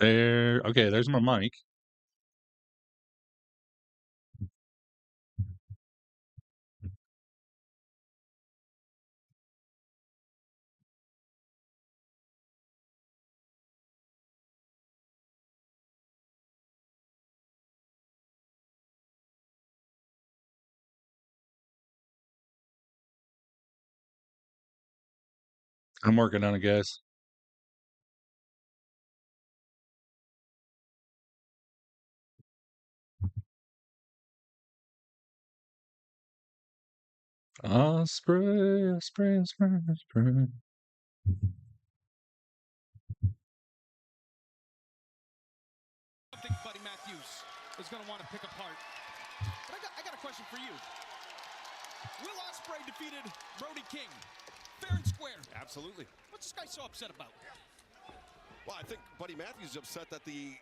There. Okay, there's my mic. I'm working on it, guys. Osprey, Osprey, Osprey, Osprey. I think Buddy Matthews is going to want to pick apart. But I got a question for you. Will Ospreay defeated Brody King fair and square? Absolutely. What's this guy so upset about? Well, I think Buddy Matthews is upset that the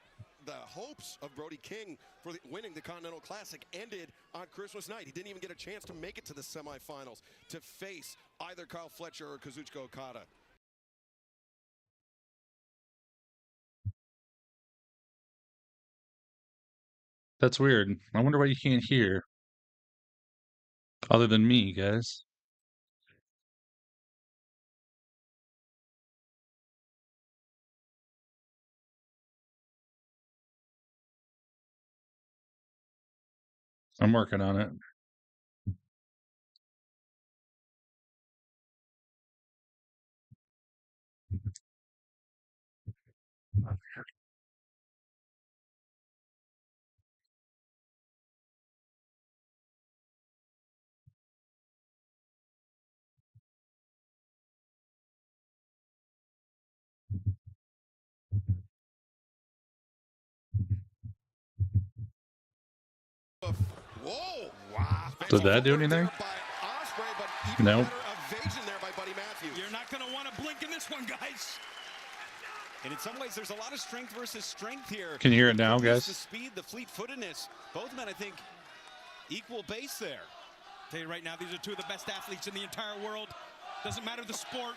hopes of Brody King for winning the Continental Classic ended on Christmas night. He didn't even get a chance to make it to the semifinals to face either Kyle Fletcher or Kazuchika Okada. That's weird. I wonder why you can't hear. Other than me, guys. I'm working on it. Whoa! Wow! Did that do anything? No. You're not going to want to blink in this one, guys. And in some ways, there's a lot of strength versus strength here. Can you hear it now, guys? The speed, the fleet-footedness. Both men, I think, equal base there. Tell you right now, these are two of the best athletes in the entire world. Doesn't matter the sport.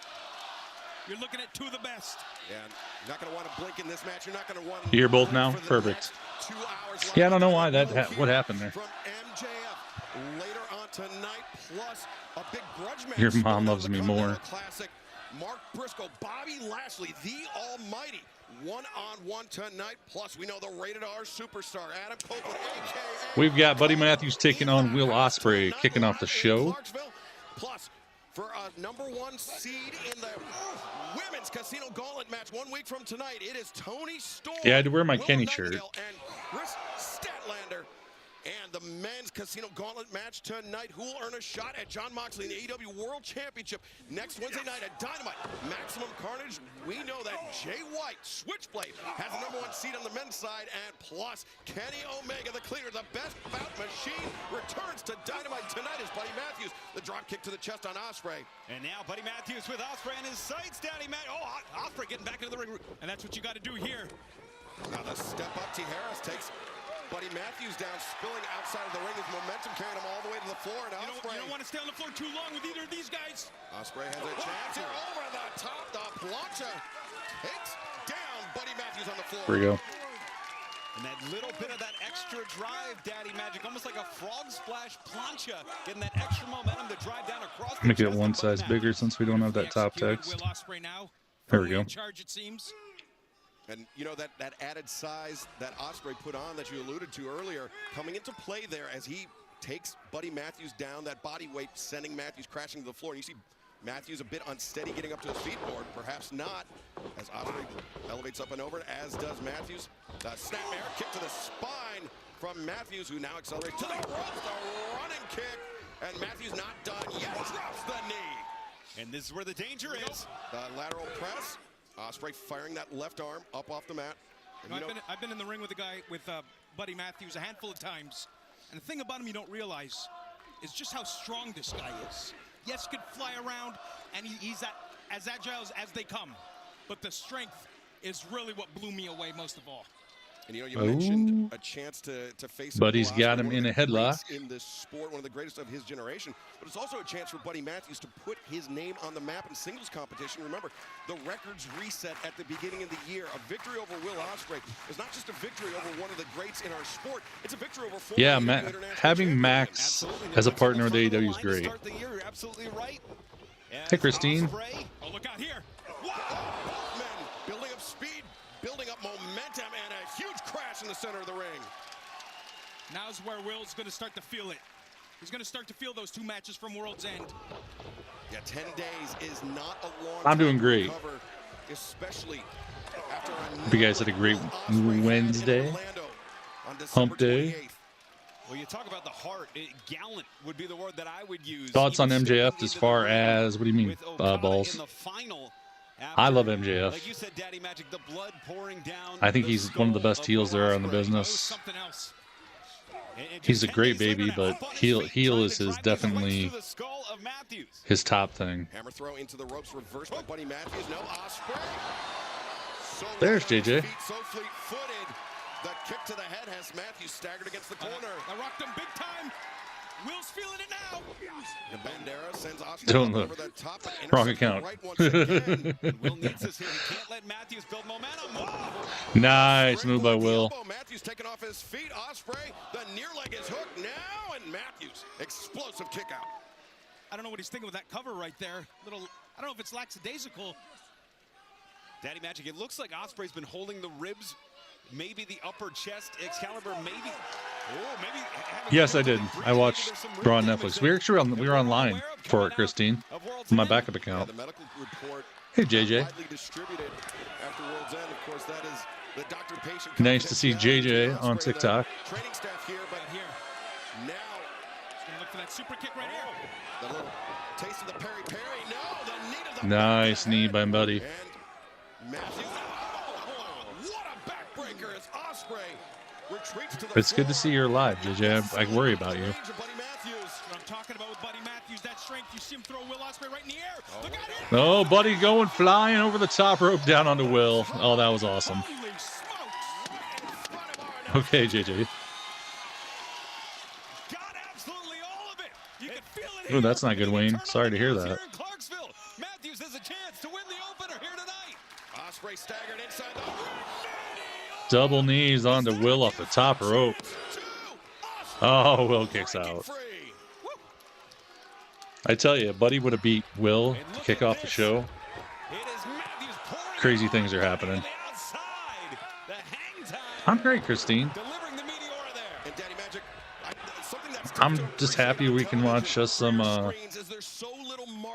You're looking at two of the best. Yeah, you're not going to want to blink in this match. You're not going to want to. You hear both now? Perfect. Yeah, I don't know why that. What happened there? From MJF later on tonight, plus a big grudge match. Your mom loves me more. Classic. Mark Briscoe, Bobby Lashley, the Almighty, one-on-one tonight. Plus, we know the rated R superstar Adam Copeland, a.k.a. We've got Buddy Matthews taking on Will Ospreay, kicking off the show. Plus, for a #1 seed in the women's casino gauntlet match 1 week from tonight, it is Tony Storm. Yeah, I had to wear my Kenny shirt. And Chris Statlander. And the men's casino gauntlet match tonight. Who will earn a shot at Jon Moxley in the AEW World Championship next Wednesday night at Dynamite? Maximum Carnage. We know that Jay White, Switchblade, has the #1 seed on the men's side. And plus, Kenny Omega, the cleaner, the best bout machine, returns to Dynamite tonight as Buddy Matthews. The drop kick to the chest on Ospreay. And now Buddy Matthews with Ospreay in his sights. Daddy Matt. Oh, Ospreay getting back into the ring. And that's what you got to do here. Now the step up to Harris takes Buddy Matthews down, spilling outside of the ring. His momentum carrying him all the way to the floor. And you don't want to stay on the floor too long with either of these guys. Ospreay has a chance here over the top. The plancha takes down Buddy Matthews on the floor. Here we go. And that little bit of that extra drive, Daddy Magic, almost like a frog splash plancha, getting that extra momentum to drive down across the Make it one size bigger since we don't have that top text. Will Ospreay now. There we go. In charge, it seems. And you know that added size that Ospreay put on that you alluded to earlier, coming into play there as he takes Buddy Matthews down, that body weight sending Matthews crashing to the floor. And you see Matthews a bit unsteady getting up to his feet, or perhaps not, as Ospreay elevates up and over, as does Matthews. The snapmare kick to the spine from Matthews, who now accelerates to the ropes, the running kick. And Matthews not done yet, drops the knee. And this is where the danger is. The lateral press. Ospreay firing that left arm up off the mat. And I've been in the ring with a guy, with Buddy Matthews, a handful of times. And the thing about him you don't realize is just how strong this guy is. Yes, he could fly around, and he's as agile as they come. But the strength is really what blew me away most of all. And you mentioned a chance to face Buddy's got him in a headlock in this sport, one of the greatest of his generation. But it's also a chance for Buddy Matthews to put his name on the map in singles competition. Remember, the records reset at the beginning of the year. A victory over Will Ospreay is not just a victory over one of the greats in our sport. It's a victory over four having Max as a partner with AEW is great. Absolutely right. Hey, Christine. Oh, look out here. Both men building up speed, building up momentum, and a huge crash in the center of the ring. Now's where Will's going to start to feel it. He's going to start to feel those 2 matches from World's End. Yeah, 10 days is not a long I'm doing great. Recover, especially after Hope you guys had a great Wednesday. Hump day. Well, you talk about the heart. Gallant would be the word that I would use. Thoughts on MJF as far as, what do you mean, balls? I love MJF. Like you said, Daddy Magic, the blood pouring down. I think he's one of the best heels there are in the business. He's a great baby, but heel is definitely his top thing. Hammer throw into the ropes, reversed by Buddy Matthews. No, Ospreay. There's JJ. So fleet-footed. That kick to the head has Matthews staggered against the corner. I rocked him big time. Will's feeling it now. The Bandera sends Ospreay Don't over look. the top. Wrong account. Right once again. Will needs this here. He can't let Matthews build momentum. Nice move by Will. Matthews taking off his feet. Ospreay, the near leg is hooked now, and Matthews explosive kick out. I don't know what he's thinking with that cover right there. I don't know if it's lackadaisical. Daddy Magic, it looks like Ospreay's been holding the ribs, maybe the upper chest, Excalibur, maybe. Oh, maybe. Yes, I did. I watched Raw on Netflix. We were online for it, Christine, on my backup account. The medical report Hey, JJ. widely distributed after World's End. Of course, that is the doctor-patient. Nice to see JJ on TikTok. Training staff here, but Here. now He's going to look for that super kick right here. the little taste of the peri-peri. No, the knee to the Nice knee by Buddy. And Matthews. Oh, what a backbreaker as Ospreay retreats to the It's good to see you're alive, JJ. I worry about you. Buddy Matthews. What I'm talking about with Buddy Matthews, that strength. You see him throw Will Ospreay right in the air. Look out here. Oh, Buddy going flying over the top rope down onto Will. Oh, that was awesome. Holy smokes. Okay, JJ. Got absolutely all of it. You can feel it. Ooh, that's not good, Wayne. Sorry to hear that. Here in Clarksville, Matthews has a chance to win the opener here tonight. Ospreay staggered inside the Double knees onto Will off the top rope. Oh, Will kicks out. I tell you, Buddy would have beat Will to kick off the show. It is Matthews pouring Crazy things are happening. on the outside. The hang time. I'm great, Christine. Delivering the meteora there. And Daddy Magic, something that's I'm just happy we can watch us some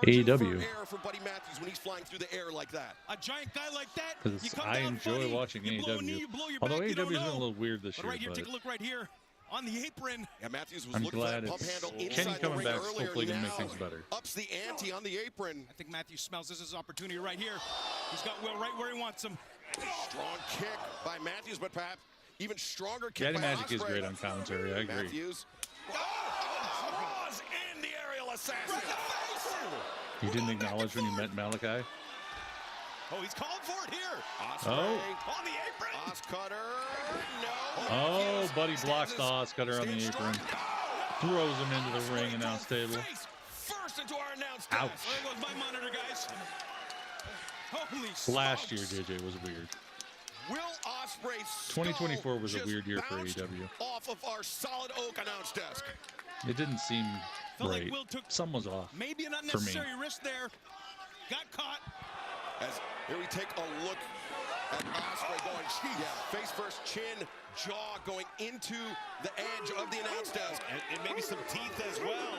AEW. for Buddy Matthews when he's flying through the air like that. A giant guy like that. Because I enjoy watching AEW. Although AEW has been a little weird this year, Right here, take a look right here on the apron. Yeah, Matthews was I'm looking for glad that pump it's handle Kenny inside the coming ring back. earlier. Hopefully, gonna make Now things better. ups the ante on the apron. I think Matthews smells this is his opportunity right here. He's got Will right where he wants him. Strong kick by Matthews, but perhaps even stronger kick Daddy by Magic is Ospreay. great on commentary. I agree. Matthews. Draws in the aerial assassin. You didn't acknowledge when you met Malachi? Oh, he's calling for it here. Ospreay On the apron. Oscutter. No. Oh, Buddy blocks the Oscutter on the apron. Throws him into the ring announce table. First into our announce Ouch. desk. There goes my monitor, guys. Holy Last year, smokes. JJ was weird. Will Ospreay's 2024 was a skull weird year for just AEW. Off of our solid oak announce desk. It didn't seem Felt like right. Will took Some was off. maybe an for me. unnecessary risk there. Got caught. As here we take a look at Ospreay going, face first, chin, jaw going into the edge of the announce desk. And maybe some teeth as well.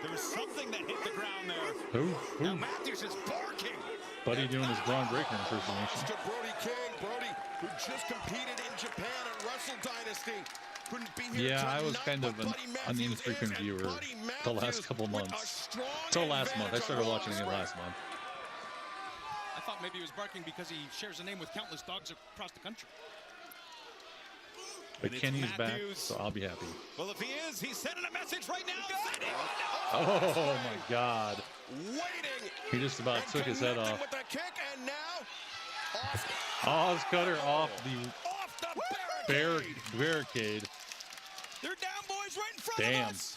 There was something that hit the ground there. Who? Now Matthews is barking. Buddy doing his Braun Breaker impersonation. To Brody King. Brody, who just competed in Japan at Wrestle Dynasty. Couldn't be here Yeah, I was tonight, kind of but an Buddy Matthews infrequent is, and viewer Buddy the last Matthews couple with a months. strong Till last month. I advantage started on watching it Ospreay. last month. I thought maybe he was barking because he shares a name with countless dogs across the country. But And it's Kenny's back, Matthews. so I'll be happy. Well, if he is, he's sending a message right now. Oh, my God. Waiting. He just about and took his head connecting off. with the kick, and now Oscutter off the... off the barricade. They're down, boys, right in front Damn. of us.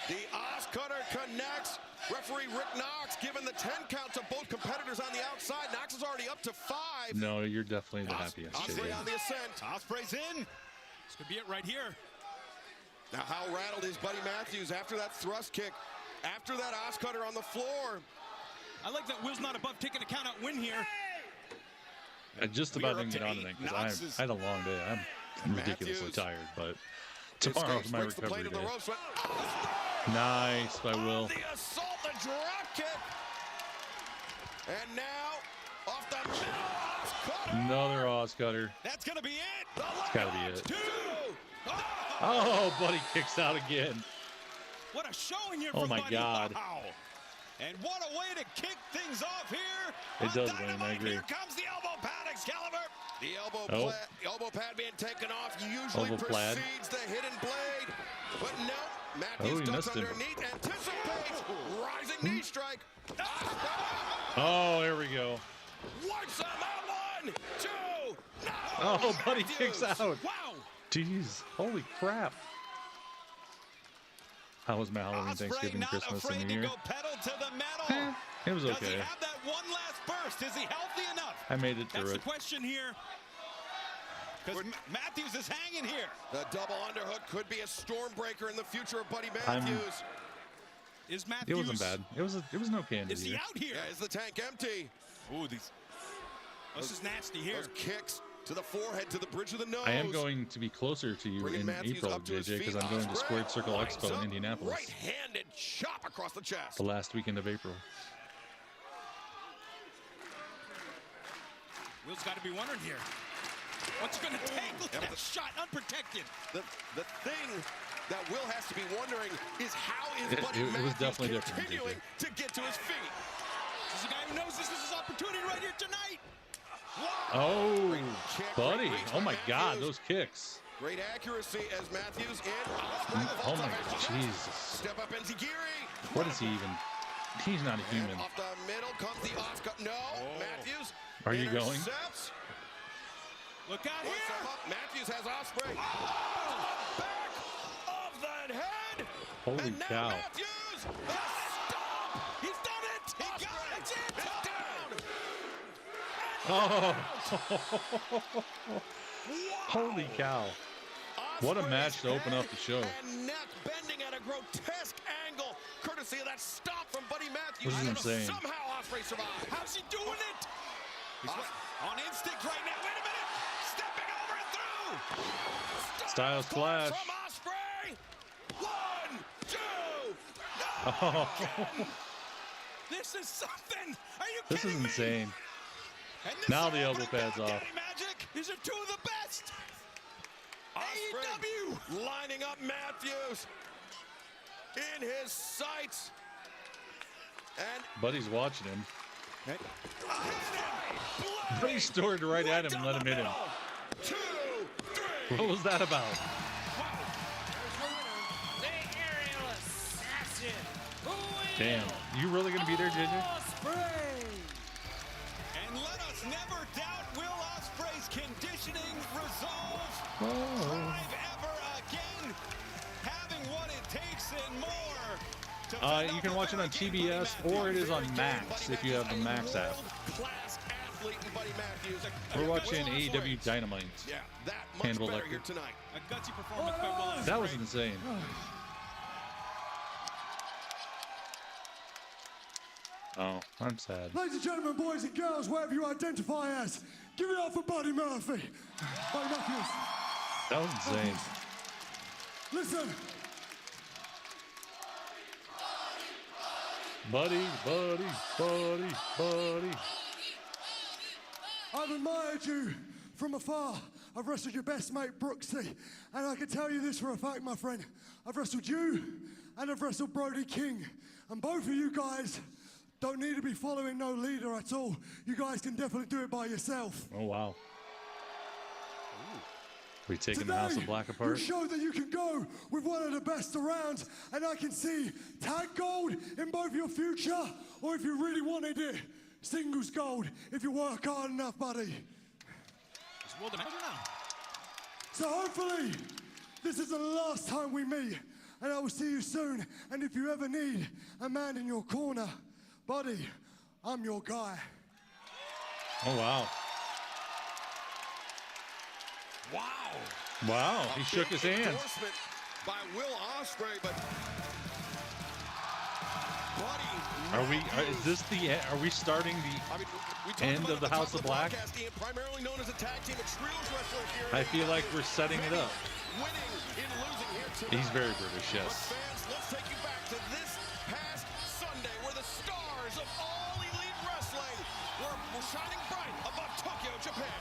The Oz Cutter connects. Referee Rick Knox giving the 10 count to both competitors on the outside. Knox is already up to 5. No, you're definitely the happiest. Ospreay on the ascent. Ospreay's in. This could be it right here. Now how rattled is Buddy Matthews after that thrust kick, after that Oz Cutter on the floor. I like that Will's not above taking a count-out win here. I just about We're didn't up get to on 8. tonight because Knox I had a long day. I'm ridiculously Matthews. tired, but tomorrow's my Brings the plate recovery to the day. ropes, but Nice by Will. the assault, the drop kick. And now, off the middle, Oz Cutter. Another Oz Cutter. That's going to be it. It's got to be it. 2. Oh, Buddy kicks out again. What a showing here Oh from my Buddy. God. Wow. And what a way to kick things off here. It on does, Wayne, I Dynamite. agree. Here comes the elbow pad, Excalibur. The Oh. elbow pad being taken off usually Elbow pad. precedes the hidden blade. But no, Oh, Matthews he ducks missed him. underneath, anticipates, rising knee strike. Oh, there we go. Wipes him out, 1, 2, no! Oh, Buddy Matthews. kicks out. Wow. Jeez, holy crap. How was my Halloween, Ospreay Thanksgiving, not Christmas, afraid and New to Year? go pedal to the metal. It was Does he okay. have that one last burst? Is he healthy enough? I made it That's through the it. question here. Because Matthews is hanging here. The double underhook could be a storm breaker in the future of Buddy Matthews. Is It Matthews... wasn't bad. It was an okay end of Is the he year. out here? Yeah, is the tank empty? Ooh, these. This is nasty here. Those kicks to the forehead, to the bridge of the nose. I am going to be closer to you Bringing in Matthews April, up to his JJ, because feet. I'm going to Ospreay Squared Circle lines Expo in up, Indianapolis Right-handed chop across the chest. the last weekend of April. Will's got to be wondering here. What's he going to take? Look at that shot, unprotected. The thing that Will has to be wondering is how is It- Buddy it was Matthews definitely different, continuing to get to his feet? This is a guy who knows this is his opportunity right here tonight. Oh, Great kick, Buddy. great reach Oh, by my God, Matthews. those kicks. Great accuracy as Matthews in. Ospreay with Oh, full my coverage. Jesus. Step up Enziguri. What is he even? He's not a And human. off the middle comes the Oscar. No, Matthews. Are you going? intercepts. Look out Puts here. him up. Matthews has Ospreay. Back of the head. Holy And now cow. Matthews. The stop. He's done it. He got Ospreay it. That's it. is down. Oh, holy cow. What a Ospreay's match to open up head the show. And neck bending at a grotesque angle, courtesy of that stop from Buddy Matthews. This is insane. Somehow Ospreay survived. How's he doing it? He's on instinct right now. Wait a minute. Stepping over and through. Styles Clash. From Ospreay. 1, 2. Oh, This is something. Are you this kidding is me? insane. And this Now is the elbow opening pad's back, off. Daddy Magic. These are two of the best. Ospreay AEW. lining up Matthews in his sights. And Buddy's watching him. Ospreay, Buddy stored right at him and let him hit him. 2, 3. What was that about? The aerial assassin. Damn. You really going to be there, JJ? And let us never doubt Will Ospreay's conditioning resolve. Oh. Drive ever again. Having what it takes and more. to fend You off can a watch it on very game TBS Buddy or it is on Buddy Max if you have the Matthews, Max app. world-class athlete in Buddy Matthews. We're watching Will AEW Ospreay. Dynamite. Yeah, that much Hannibal better Lecter. here tonight. A gutsy performance by Will Ospreay. That was insane. Oh, I'm sad. Ladies and gentlemen, boys and girls, wherever you identify as, give it up for Buddy Murphy. Buddy Matthews. That was insane. Listen, Buddy, buddy, buddy, buddy. I've admired you from afar. I've wrestled your best mate, Brooksy. And I can tell you this for a fact, my friend. I've wrestled you and I've wrestled Brody King. And both of you guys don't need to be following no leader at all. You guys can definitely do it by yourself. Oh, wow. We taking the House of Black you apart? showed that you can go with one of the best around, and I can see tag gold in both your future, or if you really wanted it, singles gold if you work hard enough, buddy. Will the manager now? So hopefully, this is the last time we meet, and I will see you soon. And if you ever need a man in your corner, buddy, I'm your guy. Oh, wow. Wow. Wow, he shook his hand. Endorsement by Will Ospreay, but Buddy, Is this the, are we starting the we talked end about of the at House top of Black? Podcast, Ian, primarily known as a tag team of trios wrestler here. I feel like we're setting it up. Winning in losing here tonight. He's very British, But yes. fans, let's take you back to this past Sunday where the stars of all elite wrestling were shining bright above Tokyo, Japan.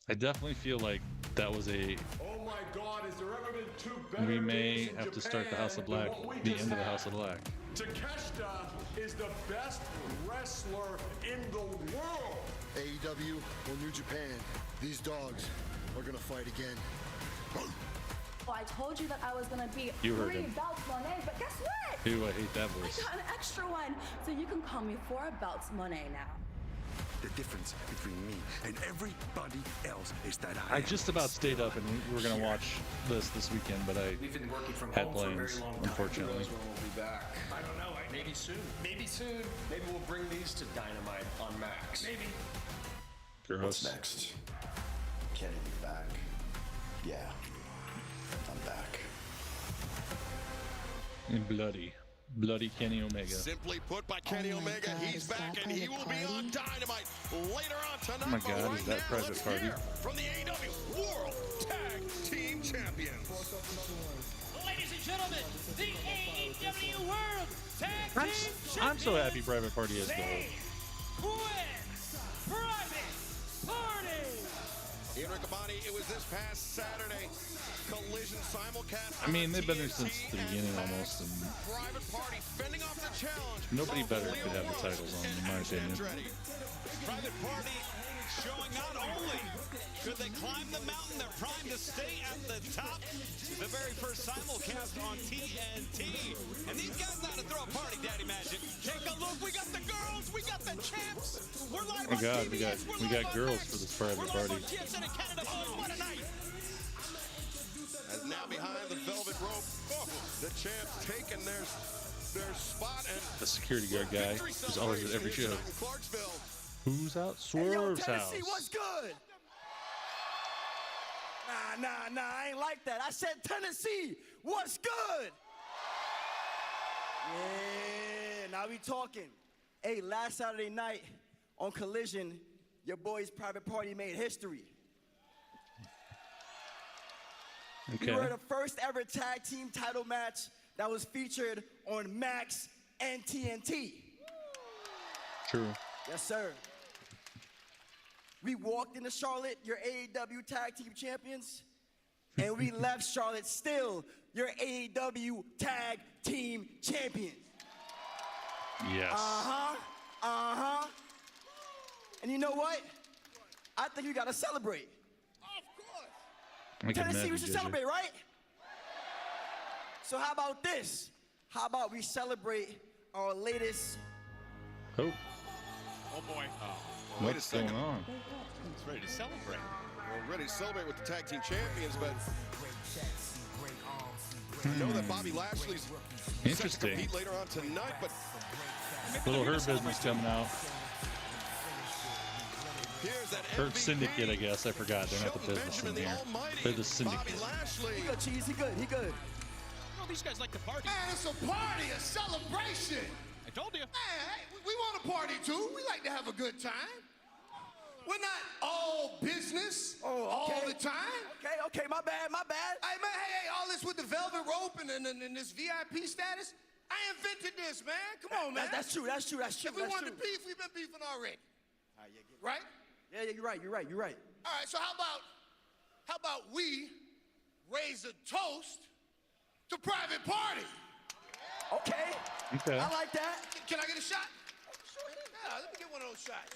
I definitely feel like that was a. Oh my God, has there ever been two better We may days in have to start the Japan House of than Black, what we the just end of the had? House of Black. Takeshita is the best wrestler in the world. AEW or New Japan, these dogs are gonna fight again. Well, I told you that I was gonna be You heard 3 him. belts Monet, but guess what? Ew, I hate that voice. I got an extra one, so you can call me 4 belts Monet now. The difference between me and everybody else is that I just about stayed up and we were going to watch this weekend, but I We've been working from had home for a very plans, long time. unfortunately. Who knows when we'll be back? I don't know. Maybe soon. Maybe soon. Maybe we'll bring these to Dynamite on Max. Maybe. Gross. next? Kenny, you back? Yeah, I'm back. And bloody Kenny Omega. Simply put by Kenny Omega, he's back and he will be on Dynamite later on tonight. Oh my But God, right is that now, Private let's Party? hear from the AEW World Tag Team Champions. Ladies and gentlemen, the AEW World Tag Team Champions. I'm so happy Private Party is They gold. win Private Party. Ian Riccaboni, it was this past Saturday. Collision simulcast. I mean, they've been there TNT, since the beginning almost, and Private Party fending off the challenge. nobody of better Leo could have the Rush titles on, and in my Ash opinion. Andretti. Private Party showing not only could they climb the mountain, they're primed to stay at the top. The very first simulcast on TNT. And these guys know how to throw a party, Daddy Magic. Take a look. We got the girls. We got the champs. We're live Oh on God, we TBS. got girls for this Private We're live Party. on TSN in Canada. Boys, what a night. And now behind the velvet rope, the champs taking their spot and The security guard guy who's always at every show. in Clarksville. Who's out? Swerve's house. What's good? Nah, I ain't like that. I said Tennessee, what's good? Yeah, now we talking. Hey, last Saturday night on Collision, your boy's Private Party made history. We Okay. were the first ever tag team title match that was featured on Max and TNT. True. Yes, sir. We walked into Charlotte, your AEW Tag Team Champions, and we left Charlotte still your AEW Tag Team Champions. Yes. And you know what? I think you gotta celebrate. I can Tennessee, we imagine, should JJ. celebrate, right? So how about this? How about we celebrate our latest Oh, Oh, boy. Wait a what's going second. on? It's ready to celebrate. We're ready to celebrate with the tag team champions, but I know that Bobby Lashley's set to Interesting. compete later on tonight, but Little Hurt Business coming out. here's that Hurt MVP, Syndicate, I guess. I forgot. They're not the Shelton business in Benjamin, here. the almighty They're the Bobby Syndicate. Lashley. He good, Cheese. He good. He good. You know, these guys like to party. Man, it's a party, a celebration. I told you. Man, hey, we want to party too. We like to have a good time. We're not all business all the time. Okay, my bad. Hey, man, hey, all this with the velvet rope and this VIP status. I invented this, man. Come on, man. That's true. If we wanted to beef, we've been beefing already. Right? Yeah, you're right. All right, so how about we raise a toast to Private Party? Okay. Okay. I like that. Can I get a shot? Sure, yeah, let me get one of those shots.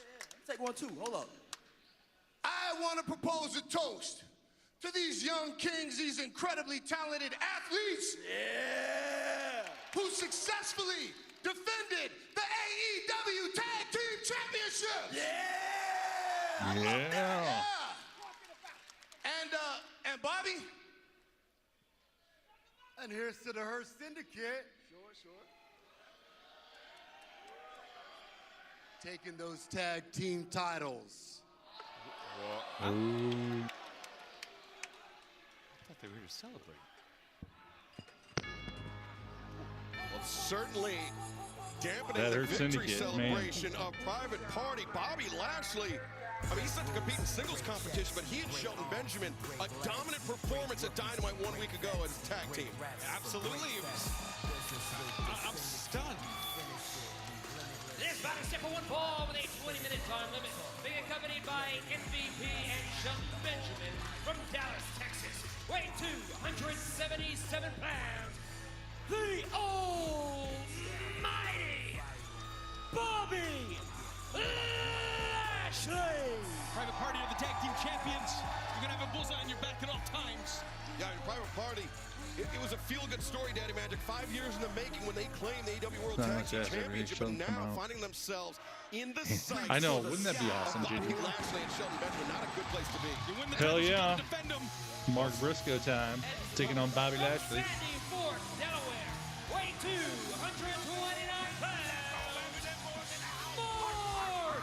Take one, too. Hold up. I want to propose a toast to these young kings, these incredibly talented athletes. Yeah. Who successfully defended the AEW Tag Team Championship. championships. Yeah. And Bobby. And here's to the Hurt Syndicate. Sure. Taking those tag team titles. I thought they were here to celebrate. Well, certainly dampening That the Hurt victory Syndicate, celebration of Private Party. Bobby Lashley, I mean, he's set to compete in singles competition, but he and Shelton Benjamin, a dominant performance at Dynamite 1 week ago as a tag team. Absolutely. I'm stunned. This body step for one fall with a 20-minute time limit. Being accompanied by MVP and Shelton Benjamin from Dallas, Texas. Weighing 277 pounds. The almighty Bobby Lashley. Private Party are the tag team champions. You're going to have a bullseye on your back at all times. Yeah, in Private Party, it was a feel-good story, Daddy Magic. 5 years in the making when they claimed the AEW World Tag Team Championship, and now finding themselves in the sights. I know, wouldn't that be awesome, Bobby JJ? Lashley and Shelton Benjamin, not a good place to be. You win the Hell titles, you yeah. gotta defend them. Mark Briscoe time. Taking on Bobby Lashley. Sandy Fort, Delaware. Weighing 229 pounds. Mark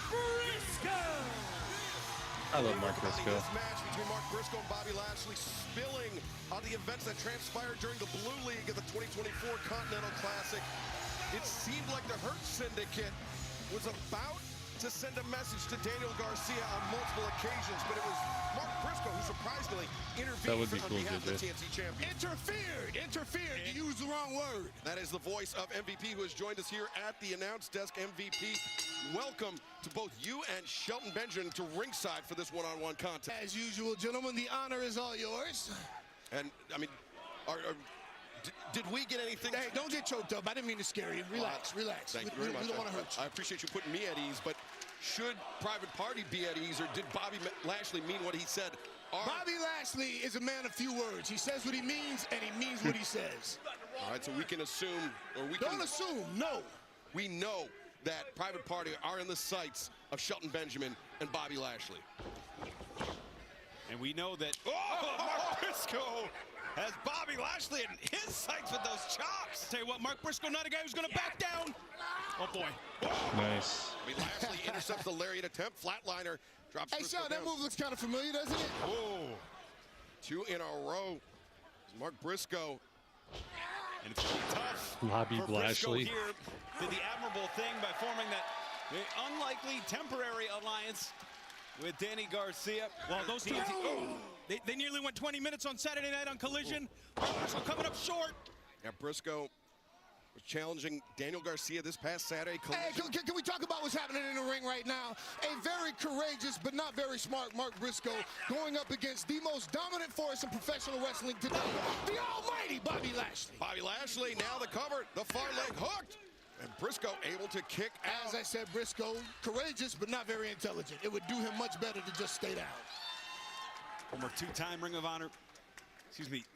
Briscoe. I love Mark Briscoe. This match between Mark Briscoe and Bobby Lashley spilling on the events that transpired during the Blue League of the 2024 Continental Classic. It seemed like the Hurt Syndicate was about to send a message to Daniel Garcia on multiple occasions, but it was Mark Briscoe who surprisingly intervened That would be on cool, behalf of the JJ. TNT champion. Interfered. You used the wrong word. That is the voice of MVP who has joined us here at the announce desk. MVP, welcome to both you and Shelton Benjamin to ringside for this one-on-one contest. As usual, gentlemen, the honor is all yours. And, I mean, did we get anything? Hey, don't get choked up. I didn't mean to scare you. Relax. Thank you very much. We don't want to hurt you. I appreciate you putting me at ease, but should Private Party be at ease, or did Bobby Lashley mean what he said? Bobby Lashley is a man of few words. He says what he means, and he means what he says. All right, so we can assume, or we Don't assume, no. We know that Private Party are in the sights of Shelton Benjamin and Bobby Lashley. And we know that Mark Briscoe has Bobby Lashley in his sights with those chops. Tell you what, Mark Briscoe, not a guy who's going to back down. Oh, boy. Nice. I mean, Lashley intercepts the lariat attempt. Flatliner drops Hey, Briscoe Sean, that down. move looks kind of familiar, doesn't it? Oh. 2 in a row. Mark Briscoe. And it's gonna be tough Bobby for Briscoe Lashley. here. Did the admirable thing by forming that unlikely temporary alliance with Danny Garcia. Well, those two, they nearly went 20 minutes on Saturday night on Collision. Briscoe coming up short. Yeah, Briscoe was challenging Daniel Garcia this past Saturday. Hey, can we talk about what's happening in the ring right now? A very courageous but not very smart Mark Briscoe going up against the most dominant force in professional wrestling today, the almighty Bobby Lashley. Bobby Lashley, now the cover, the far leg hooked. And Briscoe able to kick out. As I said, Briscoe, courageous but not very intelligent. It would do him much better to just stay down. Former two-time Ring of Honor,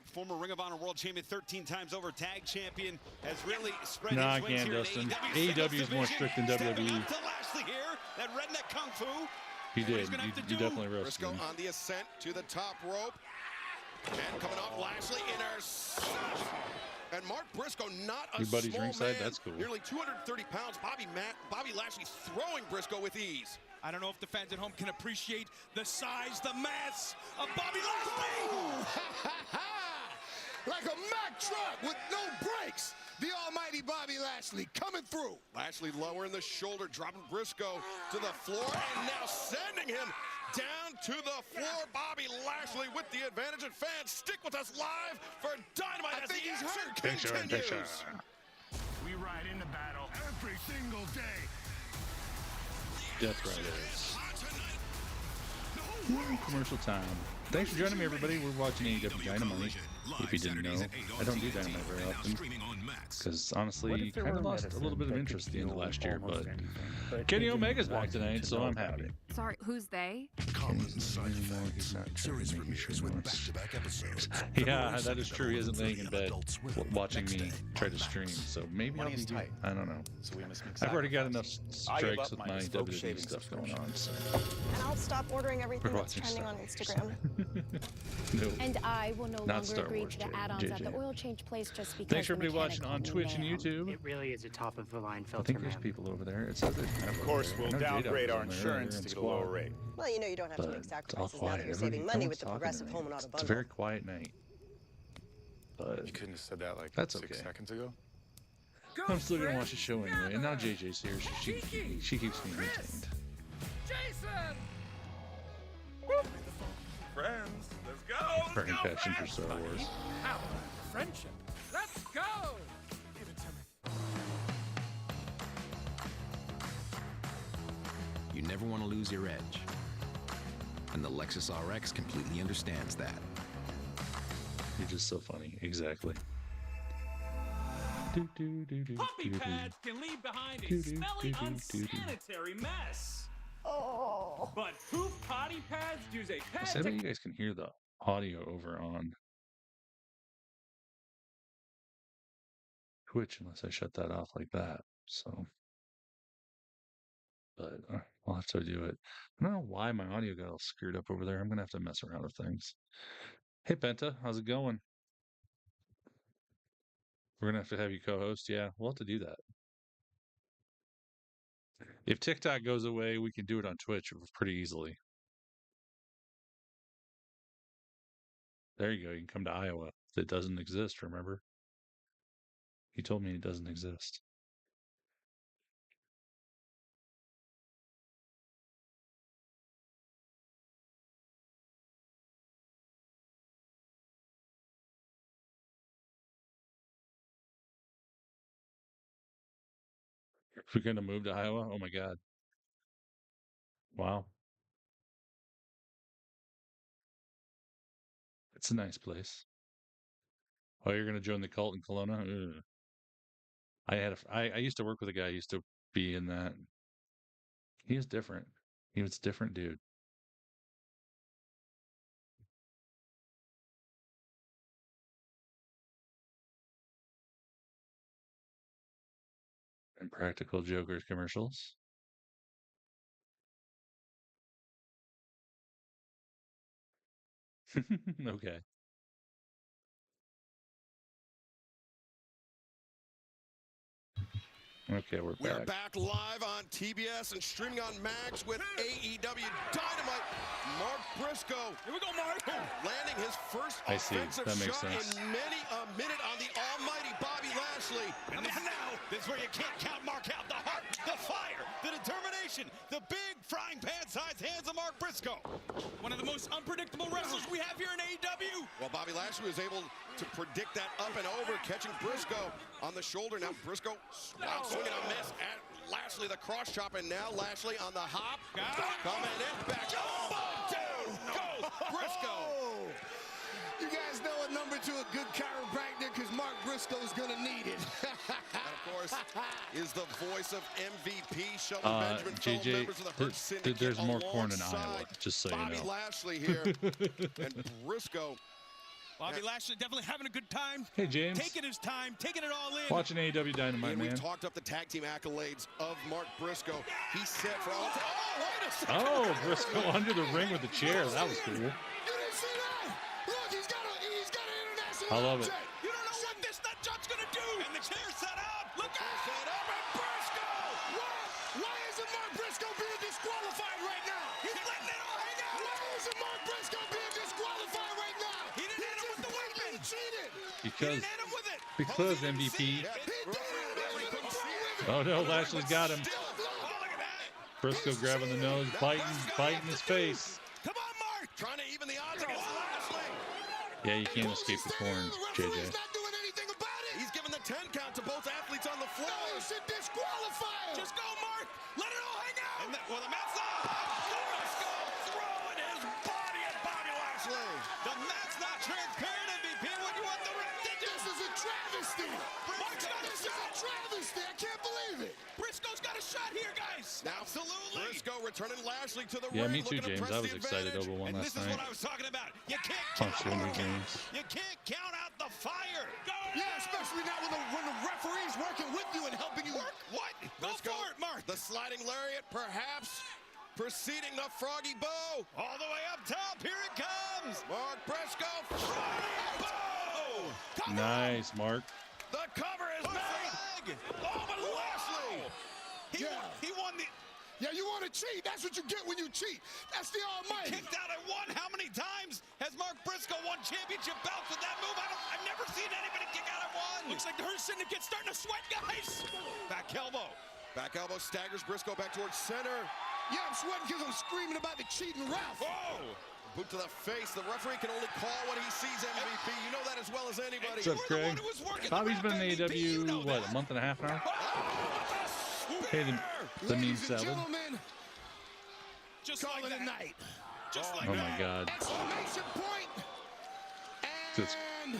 former Ring of Honor World Champion, 13 times over tag champion, has really spread his wings here Dustin. in AEW is more strict than WWE. Stepping up to Lashley here, that redneck kung fu. He did. You definitely roasted Briscoe him. on the ascent to the top rope. And coming off Lashley intercepts. And Mark Briscoe, not a Everybody's small ringside, man, that's cool. nearly 230 pounds. Bobby Lashley throwing Briscoe with ease. I don't know if the fans at home can appreciate the size, the mass of Bobby Lashley. Like a Mack truck with no brakes. The almighty Bobby Lashley coming through. Lashley lowering the shoulder, dropping Briscoe to the floor, and now sending him down to the floor. Bobby Lashley with the advantage, and fans, stick with us live for Dynamite as the action continues. We ride into battle every single day. Death Riders. No, Commercial time. Thanks for joining me, everybody. We're watching AEW Dynamite. If you didn't know, I don't do Dynamite very often because honestly, kind of lost a little bit of interest at the end of last year. But Kenny Omega's back tonight, so I'm happy. Sorry, who's they? He's not serious reviews with back-to-back episodes. Yeah, that is true. He isn't laying in bed watching me try to stream, so maybe I'll be. I don't know. I've already got enough strikes with my WWE stuff going on. So. And I'll stop ordering everything that's trending on Instagram. No. And I will no Not longer Star agree Wars, to the add-ons at the oil change place just because. Thanks for everybody watching on Twitch and YouTube. It really is a top-of-the-line filter. I think there's people over there. It's of course, we'll downgrade our insurance to get a lower rate. Well, you know you don't have to make sacrifices now that you're saving money with the Progressive Home and Auto Bundle. It's a very quiet night. But You couldn't have said that like that's 6 seconds ago. I'm still gonna watch the show anyway. And now JJ's here, so she keeps me entertained. Jason! Friends, let's go. Burning passion for Star Wars. How about friendship? Let's go! Give it to me. You never want to lose your edge. And the Lexus RX completely understands that. You're just so funny. Exactly. Puppy pads can leave behind a smelly, unsanitary mess. Oh. But poop potty pads use a pad I bet you guys can hear the audio over on Twitch unless I shut that off like that. So, but I'll have to do it. I don't know why my audio got all screwed up over there. I'm gonna have to mess around with things. Hey Penta, how's it going? We're gonna have you co-host. Yeah, we'll have to do that. If TikTok goes away, we can do it on Twitch pretty easily. There you go. You can come to Iowa. It doesn't exist, remember? He told me it doesn't exist. If we're going to move to Iowa, oh my God. Wow. It's a nice place. Oh, you're going to join the cult in Kelowna? Ugh. I used to work with a guy who used to be in that. He was different. He was a different dude. Impractical Jokers commercials. Okay. Okay, we're back. We are back live on TBS and streaming on Max with AEW Dynamite. Mark Briscoe. Here we go, Mark. Landing his first I see. offensive That makes shot sense. in many a minute on the almighty Bobby Lashley. And now, this is where you can't count Mark out. The heart, the fire, the determination, the big frying pan-sized hands of Mark Briscoe. One of the most unpredictable wrestlers we have here in AEW. Well, Bobby Lashley was able to predict that up and over, catching Briscoe on the shoulder. Now Briscoe swinging a miss at Lashley, the cross chop, and now Lashley on the hop. Coming in, back. Go, Briscoe. You guys know a number to a good chiropractor because Mark Briscoe's going to need it. And of course, is the voice of MVP, Shelton Benjamin, fellow JJ, members of the Hurt Syndicate, there's more corn in Iowa, alongside just so Bobby you know. Lashley here, and Briscoe. Bobby Lashley definitely having a good time. Hey, James. Taking his time, taking it all in. Watching AEW Dynamite, And we man. talked up the tag team accolades of Mark Briscoe. He's set for all time. Oh, wait a second. Oh, Briscoe under the ring with the chair. That was cool. You didn't see that? Look, he's got an international I love it. object. You don't know what this nut job's going to do. And the chair set up. Look out. Set up and Briscoe. Why isn't Mark Briscoe being disqualified right now? He's letting it all hang out. Why isn't Mark Briscoe being disqualified right now? He didn't hit him with the weapon. He cheated. Because MVP. Oh no, Lashley's got him. Briscoe grabbing the nose, biting his face. Come on, Mark. Trying to even the odds against Lashley. Yeah, you can't escape the corn, JJ. He's giving the 10 count to both athletes on the floor. No, you should disqualify him. Just go, Mark. Let it all hang out. And the mat's up. Briscoe throwing his travesty. I can't believe it. Briscoe's got a shot here, guys. Now, Absolutely. Briscoe returning Lashley to the Yeah, ring. me too, looking to James. press I was the excited advantage. over one And last this is night. what I was talking about. You can't Punch in the games. You can't count out the fire. Yeah, especially now when the referee's working with you and helping you. What? Go Briscoe, for it, Mark. The sliding lariat, perhaps preceding the froggy bow. All the way up top. Here it comes. Mark Briscoe. Bow. Nice, Mark. The cover is made. Oh, but Lashley. He won the. Yeah, you want to cheat. That's what you get when you cheat. That's the Almighty. Kicked out at one. How many times has Mark Briscoe won championship belts with that move? I've never seen anybody kick out at one. Looks like the Hurt Syndicate's starting to sweat, guys. Back elbow. Back elbow staggers Briscoe back towards center. Yeah, I'm sweating because I'm screaming about the cheating ref. Oh. Boot to the face. The referee can only call what he sees, MVP. You know that as well as anybody. What's up, Craig? Bobby's been in AEW, what, a month and a half now? Hey, the mean seven. Gentlemen, Just call like it a that. night. Just like Oh that. my God. Exclamation point. That's- And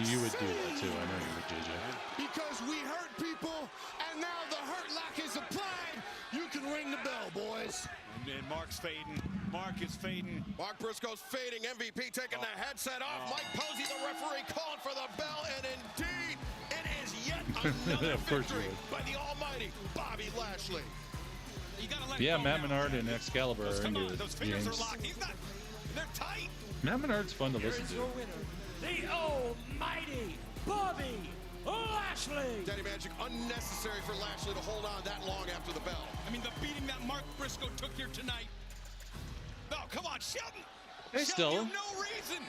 You would do that too. I know you would, JJ. because we hurt people, and now the hurt lock is applied, you can ring the bell, boys. And Mark's fading. Mark is fading. Mark Briscoe's fading. MVP taking the headset off. Mike Posey, the referee, calling for the bell. And indeed, it is yet another Of course you victory would. by the almighty Bobby Lashley. You gotta let Yeah, go Matt now. Menard and Excalibur are Come into on, it. those fingers James. are locked. They're tight. Matt Menard's fun to listen to. The almighty Bobby Lashley. Daddy Magic, unnecessary for Lashley to hold on that long after the bell. I mean, the beating that Mark Briscoe took here tonight. No, come on, Shelton. Hey, Shelton, Stella. you have no reason.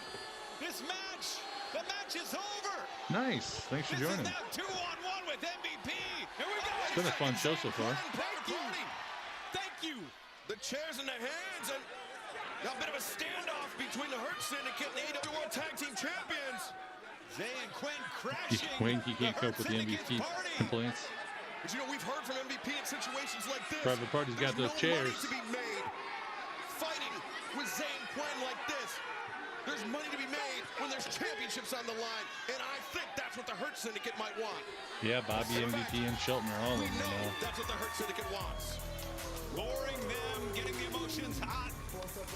The match is over. Nice. Thanks for This joining. is now 2-on-1 with MVP. Here we go. It's been a fun show so far. Thank you. The chairs in the hands, and now a bit of a standoff between the Hurt Syndicate and the AEW World Tag Team Champions. Zay and Quinn crashing. Wink, he can't cope with the MVP complaints. But you know, we've heard from MVP in situations like this. Private Party's got those There's no money chairs. to be made fighting with Zay and Quinn like this. There's money to be made when there's championships on the line, and I think that's what the Hurt Syndicate might want. Yeah, Bobby, MVP, and Shelton are all in there now. That's what the Hurt Syndicate wants. Lowering them, getting the emotions hot.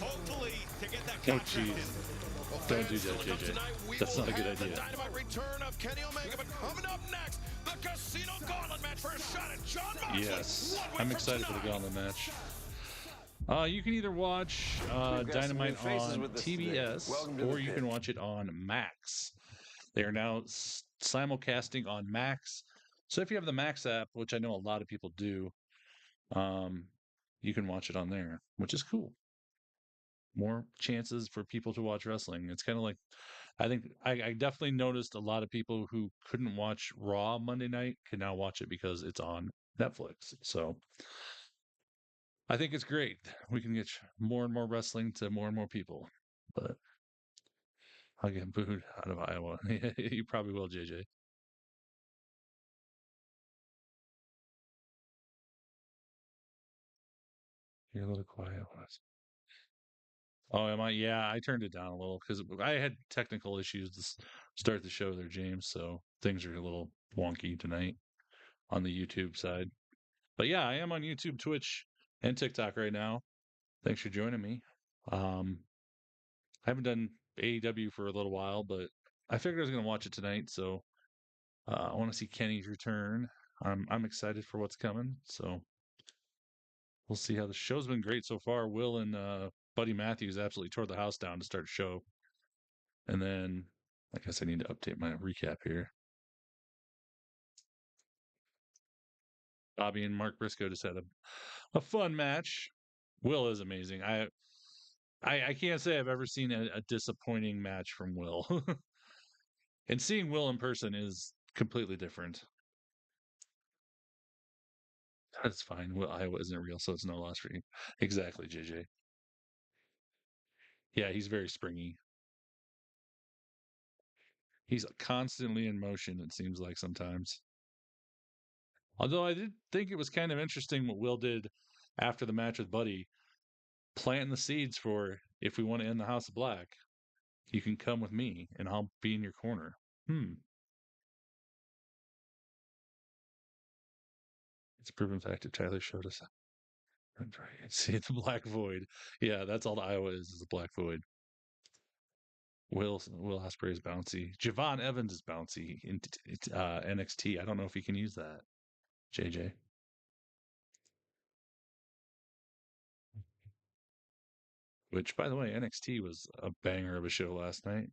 Hopefully to get that Oh, contract in. jeez. Don't do that, JJ. That's not a good The idea. Dynamite return of Kenny Omega, but coming up next, the Casino Gauntlet match for a shot at John Moxley. Yes, One week I'm from excited for the tonight. gauntlet match. You can either watch Dynamite on TBS or you can watch it on Max. They are now simulcasting on Max. So if you have the Max app, which I know a lot of people do, you can watch it on there, which is cool. More chances for people to watch wrestling. It's kind of like, I think I definitely noticed a lot of people who couldn't watch Raw Monday night can now watch it because it's on Netflix. So I think it's great. We can get more and more wrestling to more and more people. But I'll get booed out of Iowa. You probably will, JJ. You're a little quiet. Oh, am I? Yeah, I turned it down a little because I had technical issues to start the show there, James. So things are a little wonky tonight on the YouTube side. But yeah, I am on YouTube, Twitch, and TikTok right now. Thanks for joining me. I haven't done AEW for a little while, but I figured I was going to watch it tonight. So I want to see Kenny's return. I'm excited for what's coming. So we'll see how the show's been great so far. Will and Buddy Matthews absolutely tore the house down to start the show. And then, I guess I need to update my recap here. Bobby and Mark Briscoe just had a fun match. Will is amazing. I can't say I've ever seen a disappointing match from Will. And seeing Will in person is completely different. That's fine. Well, Iowa isn't real, so it's no loss for you. Exactly, JJ. Yeah, he's very springy. He's constantly in motion, it seems like sometimes. Although I did think it was kind of interesting what Will did after the match with Buddy, planting the seeds for if we want to end the House of Black, you can come with me and I'll be in your corner. It's a proven fact if Tyler showed us. See the Black Void. Yeah, that's all the Iowa is a Black Void. Will Ospreay is bouncy. Javon Evans is bouncy in NXT. I don't know if he can use that. JJ. Which, by the way, NXT was a banger of a show last night.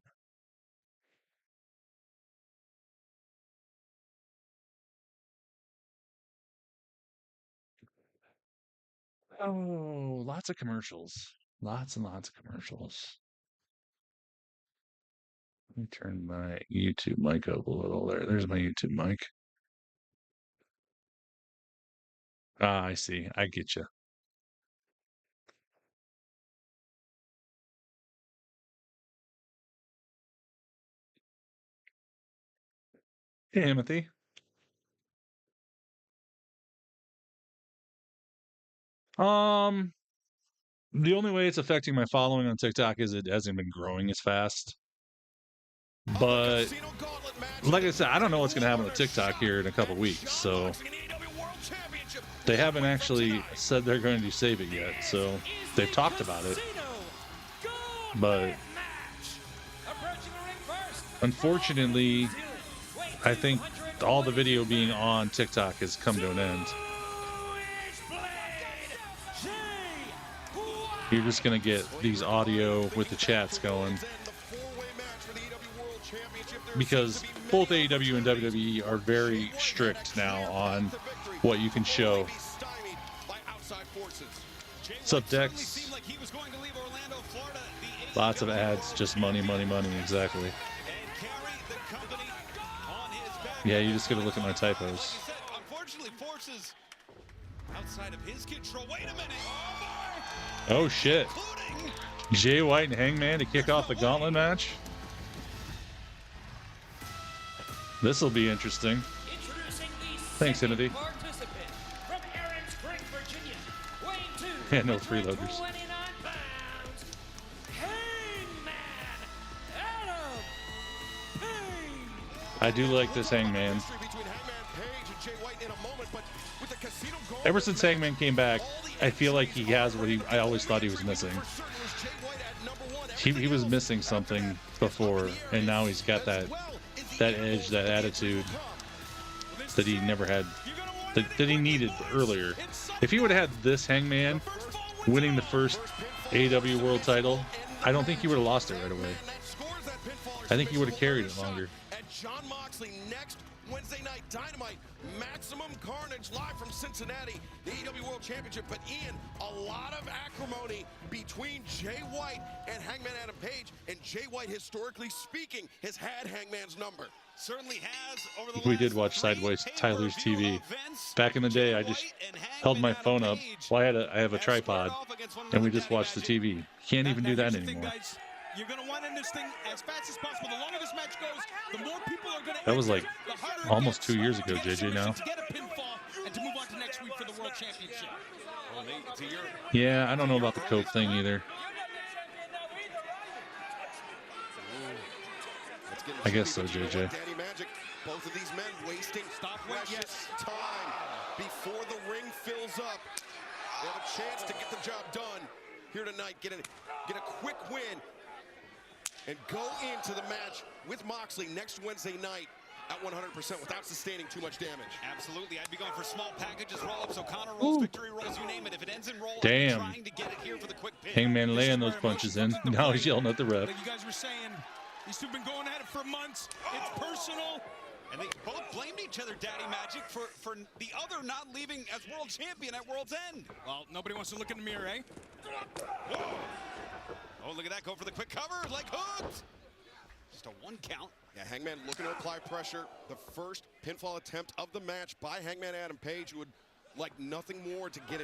Oh, lots of commercials. Lots and lots of commercials. Let me turn my YouTube mic up a little there. There's my YouTube mic. Ah, I see. I get you. Hey, Timothy. The only way it's affecting my following on TikTok is it hasn't been growing as fast. But like I said, I don't know what's going to happen with TikTok here in a couple weeks. So they haven't actually said they're going to save it yet. So they've talked about it. But unfortunately, I think all the video being on TikTok has come to an end. You're just going to get these audio with the chats going. Because both AEW and WWE are very strict now on what you can show. Sup, Dex? Lots of ads, just money, money, money, exactly. Yeah, you just gotta look at my typos. Unfortunately, forces outside of his control. Wait a minute. Oh shit. Jay White and Hangman to kick off the gauntlet match. This will be interesting. Thanks, Timothy. Yeah, no freeloaders. I do like this Hangman. Ever since Hangman came back, I feel like he has what I always thought he was missing. He was missing something before, and now he's got that edge, that attitude that he never had, that he needed earlier. If he would have had this Hangman winning the first AEW World title, I don't think he would have lost it right away. I think he would have carried it longer. Jon Moxley next Wednesday night Dynamite, Maximum Carnage live from Cincinnati, the AEW World Championship. But Ian, a lot of acrimony between Jay White and Hangman Adam Page, and Jay White, historically speaking, has had Hangman's number. Certainly has over the We did watch Sideways Tyler's TV. Back in the day, I just held my phone up. Well, I have a tripod, and we just watched the TV. Can't even do that anymore. You're going to want to end this thing as fast as possible. The longer this match goes, the more people are going to. That was like almost 2 years ago, JJ. Now. To get a pinfall and to move on to next week for the World Championship. Yeah, I don't know about the Coke thing either. I guess so, JJ. Both of these men wasting precious time before the ring fills up. They have a chance to get the job done here tonight. Get a quick win and go into the match with Moxley next Wednesday night at 100% without sustaining too much damage. Absolutely. I'd be going for small packages, roll-ups, O'Connor rolls, victory rolls, you name it. If it ends in roll, damn. Trying to get it here for the quick pin. Hangman laying those punches in. Now he's yelling at the ref. Like you guys were saying, these two have been going at it for months. It's personal. And they both blamed each other, Daddy Magic, for the other not leaving as world champion at World's End. Well, nobody wants to look in the mirror, eh? Whoa. Oh, look at that. Go for the quick cover. Like hooked. Just a 1 count. Yeah, Hangman looking to apply pressure. The first pinfall attempt of the match by Hangman Adam Page, who would like nothing more to get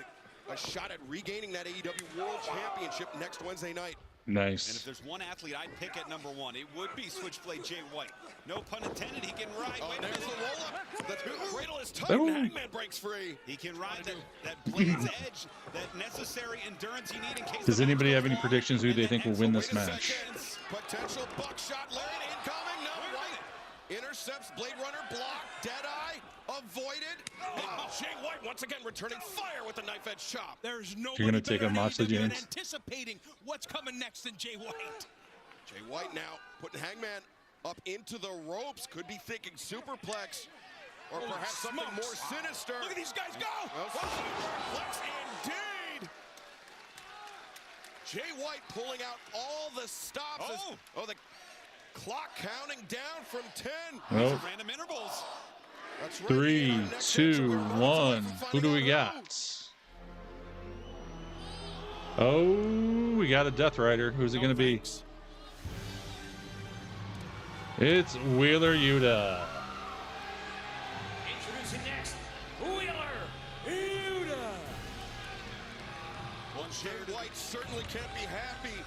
a shot at regaining that AEW World Championship next Wednesday night. Nice. And if there's one athlete I'd pick at number 1, it would be Switchblade Jay White. No pun intended, he can ride. Oh, there's the roll-up. The cradle is tight, and Hangman breaks free. He can ride that blade's edge, that necessary endurance you need in case. Does anybody have any predictions who they think will win this match? Potential buckshot lane incoming. No, White Intercepts, Blade Runner, blocked, Deadeye, avoided. Oh, Jay White once again returning fire with the knife edge chop. There's no You're gonna take a Moxley, James? anticipating what's coming next than Jay White. Jay White now putting Hangman up into the ropes. Could be thinking superplex or perhaps something more sinister. Look at these guys go! Superplex indeed! Jay White pulling out all the stops. The clock counting down from 10. Well, random intervals. That's right. 3, 2, 1. Who do we got? Oh, we got a Death Rider. Who's it going to be? It's Wheeler Yuta. Introducing next, Wheeler Yuta. Well, Jay White certainly can't be happy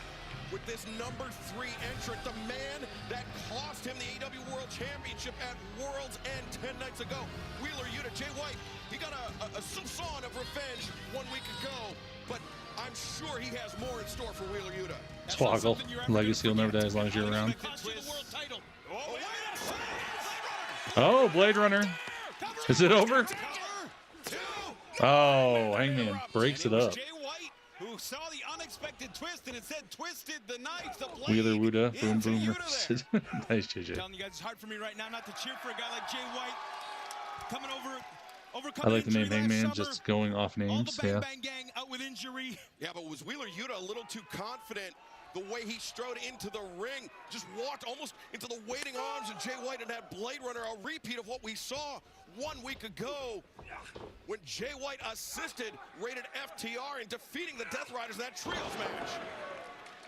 with this number 3 entrant, the man that cost him the AEW World Championship at World's End 10 nights ago. Wheeler Yuta, Jay White, he got a soupçon of revenge 1 week ago, but I'm sure he has more in store for Wheeler Yuta. Swoggle. Legacy will never die as long as you're around. Oh, Blade Runner. Is it over? Oh, Hangman breaks it up. Who saw the unexpected twist and instead twisted the knife, the blade. Wheeler Yuta, boom boom. Nice, JJ. I'm telling you guys, it's hard for me right now not to cheer for a guy like Jay White coming overcoming I like the name injury Hangman, last just summer. going off names. All the Bang Yeah. Bang Gang out with injury. Yeah, but was Wheeler Yuta a little too confident? The way he strode into the ring, just walked almost into the waiting arms of Jay White and that Blade Runner, a repeat of what we saw 1 week ago when Jay White assisted rated FTR in defeating the Death Riders in that trios match.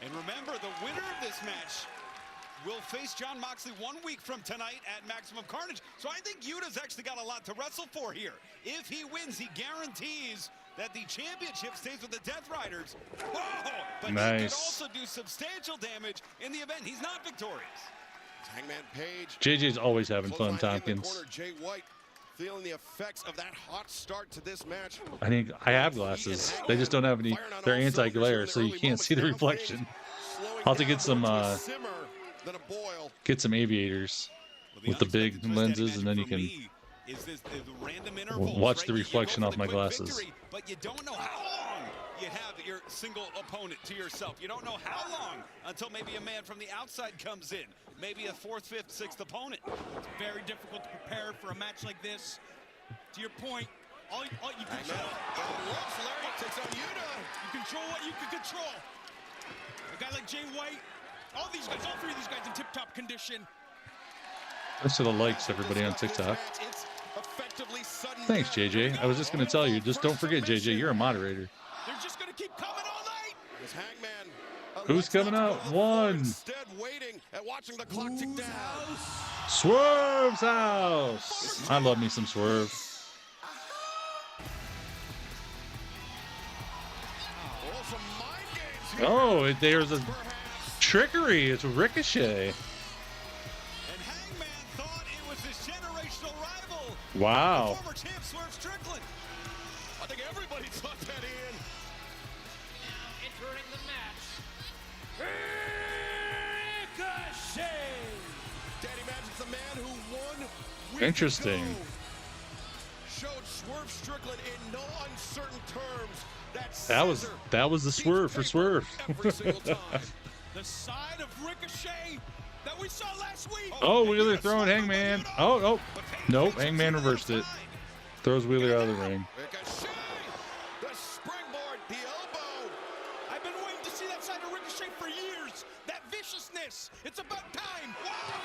And remember, the winner of this match will face Jon Moxley 1 week from tonight at Maximum Carnage. So I think Yuta's actually got a lot to wrestle for here. If he wins, he guarantees that the championship stays with the Death Riders. Whoa! But nice. he could also do substantial damage in the event he's not victorious. Hangman Page. JJ's always having fun, Clothesline in the Tompkins. corner, Jay White feeling the effects of that hot start to this match. I think I have glasses. They just don't have any. They're anti-glare, so you can't see the reflection. I'll have to get some aviators with the big lenses, and then you can watch the reflection off my glasses. But you don't know how long you have your single opponent to yourself. You don't know how long until maybe a man from the outside comes in. Maybe a 4th, 5th, 6th opponent. It's very difficult to prepare for a match like this. To your point, all you control. Takes on Yuta. You control what you can control. A guy like Jay White, all 3 of these guys in tip-top condition. Thanks to the likes, everybody on TikTok. Thanks, JJ. I was just going to tell you, just don't forget, JJ, you're a moderator. They're just going to keep coming all night. Is Hangman Who's coming out? 1. instead waiting and watching the clock tick down. Swerve's house. I love me some Swerve. Oh, there's a trickery. It's Ricochet. And Hangman thought it was his generational rival. Wow. Former champ Swerve Strickland. I think everybody thought that in. Now entering the match, Ricochet. Daddy Magic's the man who won. Interesting. Showed Swerve Strickland in no uncertain terms that was the swerve for Swerve. Every single time. The side of Ricochet that we saw last week. Oh, Wheeler throwing Hangman. Oh, nope. Hangman reversed it. Throws Wheeler out of the ring. Ricochet, the springboard, the elbow. I've been waiting to see that side of Ricochet for years. That viciousness. It's about time.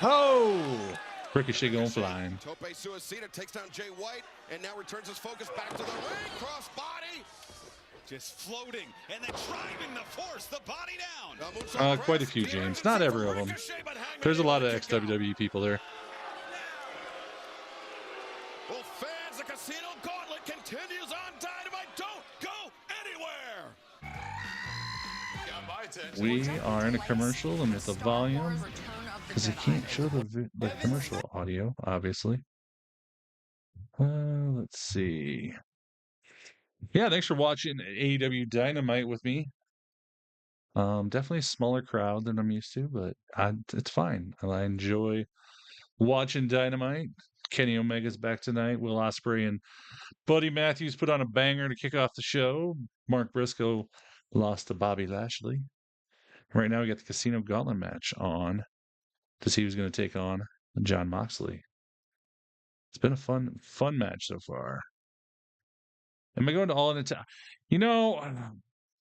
Oh, Ricochet going flying. Tope Suicida takes down Jay White and now returns his focus back to the ring. Cross body. Just floating and then driving the force, the body down. Quite a few, James. Not every of them. There's a lot of ex-WWE people there. Well, fans, the Casino Gauntlet continues on Dynamite. Don't go anywhere. We are in a commercial, and with the volume, because I can't show the commercial audio, obviously. Let's see. Yeah, thanks for watching AEW Dynamite with me. Definitely a smaller crowd than I'm used to, but it's fine. I enjoy watching Dynamite. Kenny Omega's back tonight. Will Ospreay and Buddy Matthews put on a banger to kick off the show. Mark Briscoe lost to Bobby Lashley. Right now we got the Casino Gauntlet match on to see who's going to take on Jon Moxley. It's been a fun match so far. Am I going to All In Attack? You know,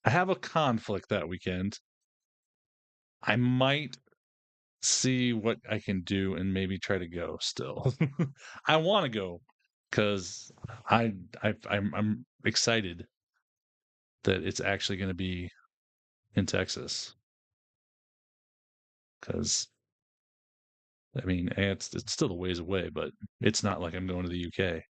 I have a conflict that weekend. I might see what I can do and maybe try to go still. I want to go because I'm excited that it's actually going to be in Texas. Because I mean, it's still a ways away, but it's not like I'm going to the UK.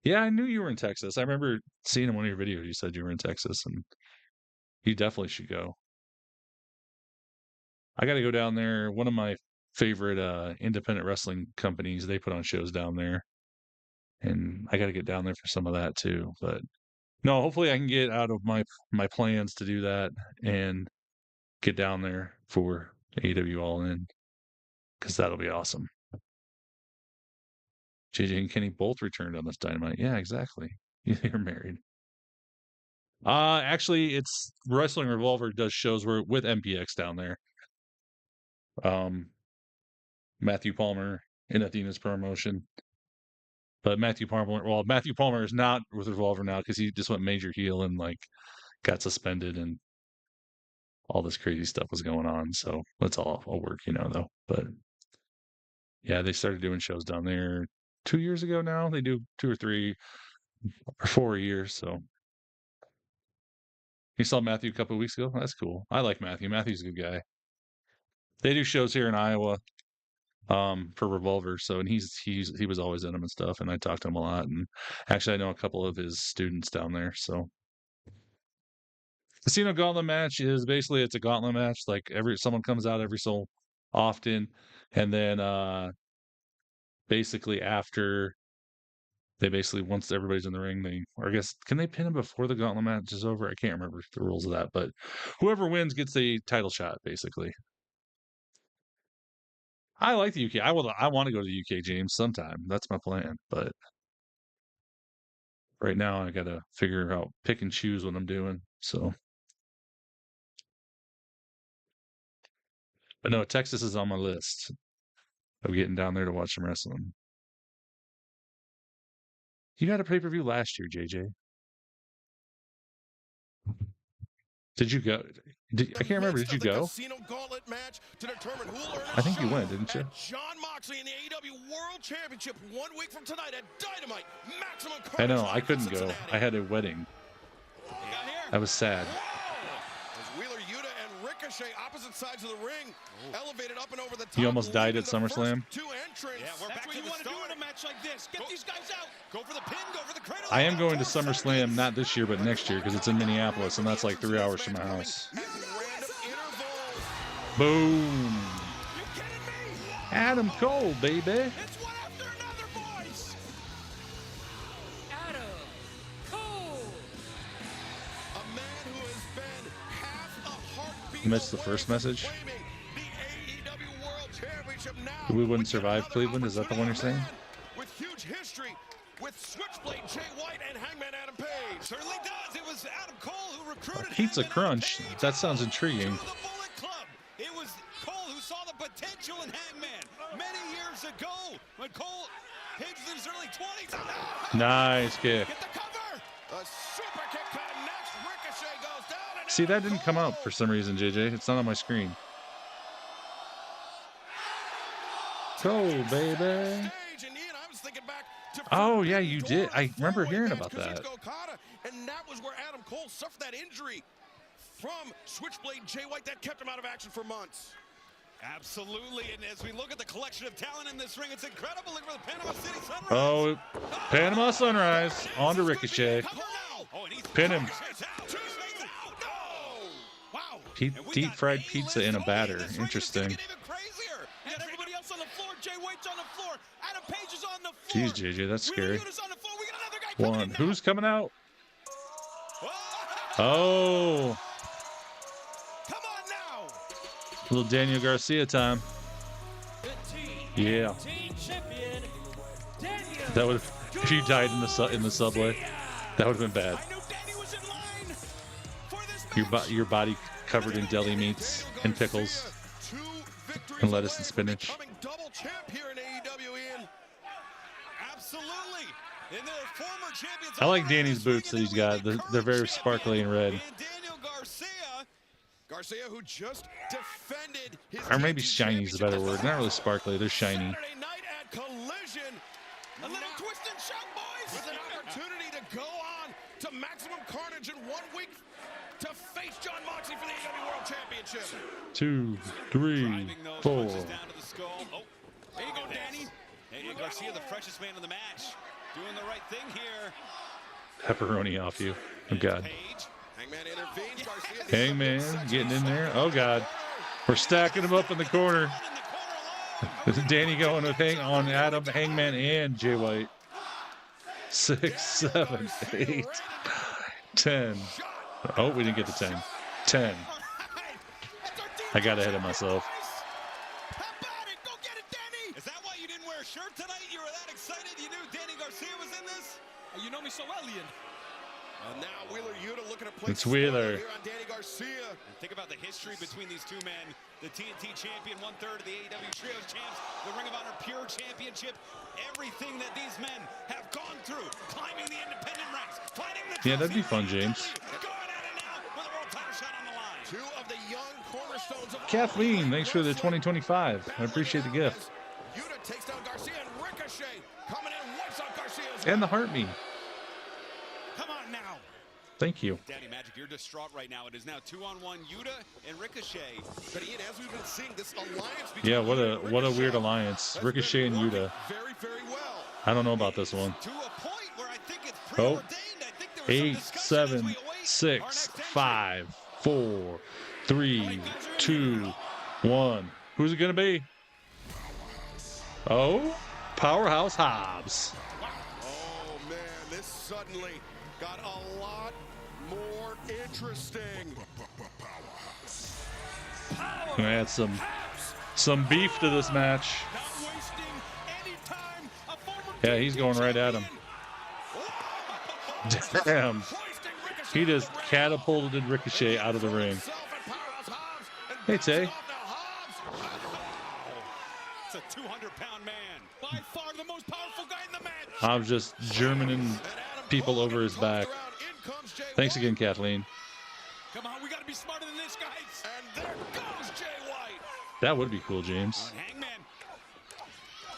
Yeah, I knew you were in Texas. I remember seeing in one of your videos you said you were in Texas, and you definitely should go. I got to go down there. One of my favorite independent wrestling companies, they put on shows down there, and I got to get down there for some of that too. But no, hopefully I can get out of my plans to do that and get down there for AEW All In, because that'll be awesome. JJ and Kenny both returned on this Dynamite. Yeah, exactly. You're married. Actually, it's Wrestling Revolver does shows with MPX down there. Matthew Palmer in Athena's promotion. But Matthew Palmer is not with Revolver now because he just went major heel and like got suspended and all this crazy stuff was going on. So that's all work, though. But yeah, they started doing shows down there 2 years ago now. They do 2 or 3 or 4 years. So you saw Matthew a couple of weeks ago. That's cool. I like Matthew. Matthew's a good guy. They do shows here in Iowa for Revolver. So, and he was always in them and stuff. And I talked to him a lot. And actually, I know a couple of his students down there. So, Casino Gauntlet match is basically it's a gauntlet match. Like someone comes out every so often, and then basically after once everybody's in the ring, I guess can they pin him before the gauntlet match is over? I can't remember the rules of that, but whoever wins gets a title shot, basically. I like the UK. I want to go to the UK, James, sometime. That's my plan. But right now, I got to figure out, pick and choose what I'm doing. So, but no, Texas is on my list of getting down there to watch some wrestling. You had a pay-per-view last year, JJ. Did you go? I can't remember. Did you go? I think you went, didn't you? Jon Moxley in the AEW World Championship 1 week from tonight at Dynamite. Maximum I know. I couldn't go. I had a wedding. I was sad. Wheeler Yuta and Ricochet opposite sides of the ring, elevated up and over the top. He almost died at SummerSlam. Two entrants. Yeah, that's what you want to do in a match like this. Get these guys out. Go for the pin. Go for the cradle. I am going to SummerSlam, not this year, but next year, because it's in Minneapolis, and that's like 3 hours from my house. Boom. Adam Cole, baby. It's one after another, boys. Adam Cole. A man who has been half a heartbeat. You missed the first message. We wouldn't survive Cleveland. Is that the one you're saying? With huge history with Switchblade Jay White and Hangman Adam Page. Certainly does. It was Adam Cole who recruited Pizza Crunch. That sounds intriguing. the Bullet Club. It was Cole who saw the potential in Hangman many years ago when Cole hit his early 20s. Nice kick. Get the cover. A super kick connects. Ricochet goes down. See, that didn't come up for some reason, JJ. It's not on my screen. Go, baby. Oh, yeah, you did. I remember hearing about that. And that was where Adam Cole suffered that injury from Switchblade Jay White that kept him out of action for months. Absolutely, and as we look at the collection of talent in this ring, it's incredible. Look for the Panama City Sunrise. Oh, Panama Sunrise. On to Ricochet. Pin him. Deep fried pizza in a batter. Interesting. Jeez, JJ, that's scary. One. Who's coming out? Oh. Little Daniel Garcia time. Yeah. That would if you died in the subway, that would have been bad. Your body covered in deli meats and pickles and lettuce and spinach. Double champ here in AEW, Ian. Absolutely. And their former champions. I like Danny's boots that he's got. They're very sparkly and red. Daniel Garcia, who just defended his or maybe shiny is a better word. Not really sparkly. They're shiny. Saturday night at Collision. A little twist and shout, boys. With an opportunity to go on to Maximum Carnage in 1 week to face John Moxley for the AEW World Championship. 2, 3, 4. Down to the skull. Oh, there you go, Danny. Hey, Garcia, the freshest man in the match, doing the right thing here. Pepperoni off you. Oh, God. Hangman intervenes. Garcia. Hangman getting in there. Oh, God. We're stacking him up in the corner. Danny going with on Adam, Hangman, and Jay White. 6, 7, 8, 10. Oh, we didn't get to 10. 10. I got ahead of myself. Is that why you didn't wear a shirt tonight? You were that excited? You knew Danny Garcia was in this? You know me so well, Ian. Now Wheeler Yuta looking to play it's Wheeler. Here on Danny Garcia. And think about the history between these two men. The TNT champion, 1/3 of the AEW Trios champs, the Ring of Honor Pure Championship. Everything that these men have gone through, climbing the independent ranks, fighting the Yeah, that'd be fun, James. going at it now with a world title shot on the line. Two of the young cornerstones of Kathleen, thanks for the 2025. I appreciate the gift. Yuta takes down Garcia and Ricochet coming in, wipes out Garcia's And the heart me. Come on now. Thank you. Danny Magic, you're distraught right now. It is now 2-on-1 Yuta and Ricochet. But Ian, as we've been seeing, this alliance between Yeah, what a weird alliance. Ricochet and Yuta. very, very well. I don't know about this one. To a point where I think it's Oh. preordained. I think there was 8, 7, 6, 5, 4, 3, 2, 1. Who's it gonna be? Oh, Powerhouse Hobbs. Oh man, this suddenly got a lot more interesting. Gonna add some beef to this match. Yeah, he's going right at him. Damn. He just catapulted Ricochet out of the ring. Hey, Tay. It's a 200-pound man. By far the most powerful guy in the match. I'm just Germaning people over his back. Thanks again, Kathleen. Come on, we got to be smarter than this, guys. And there goes Jay White. That would be cool, James. Hangman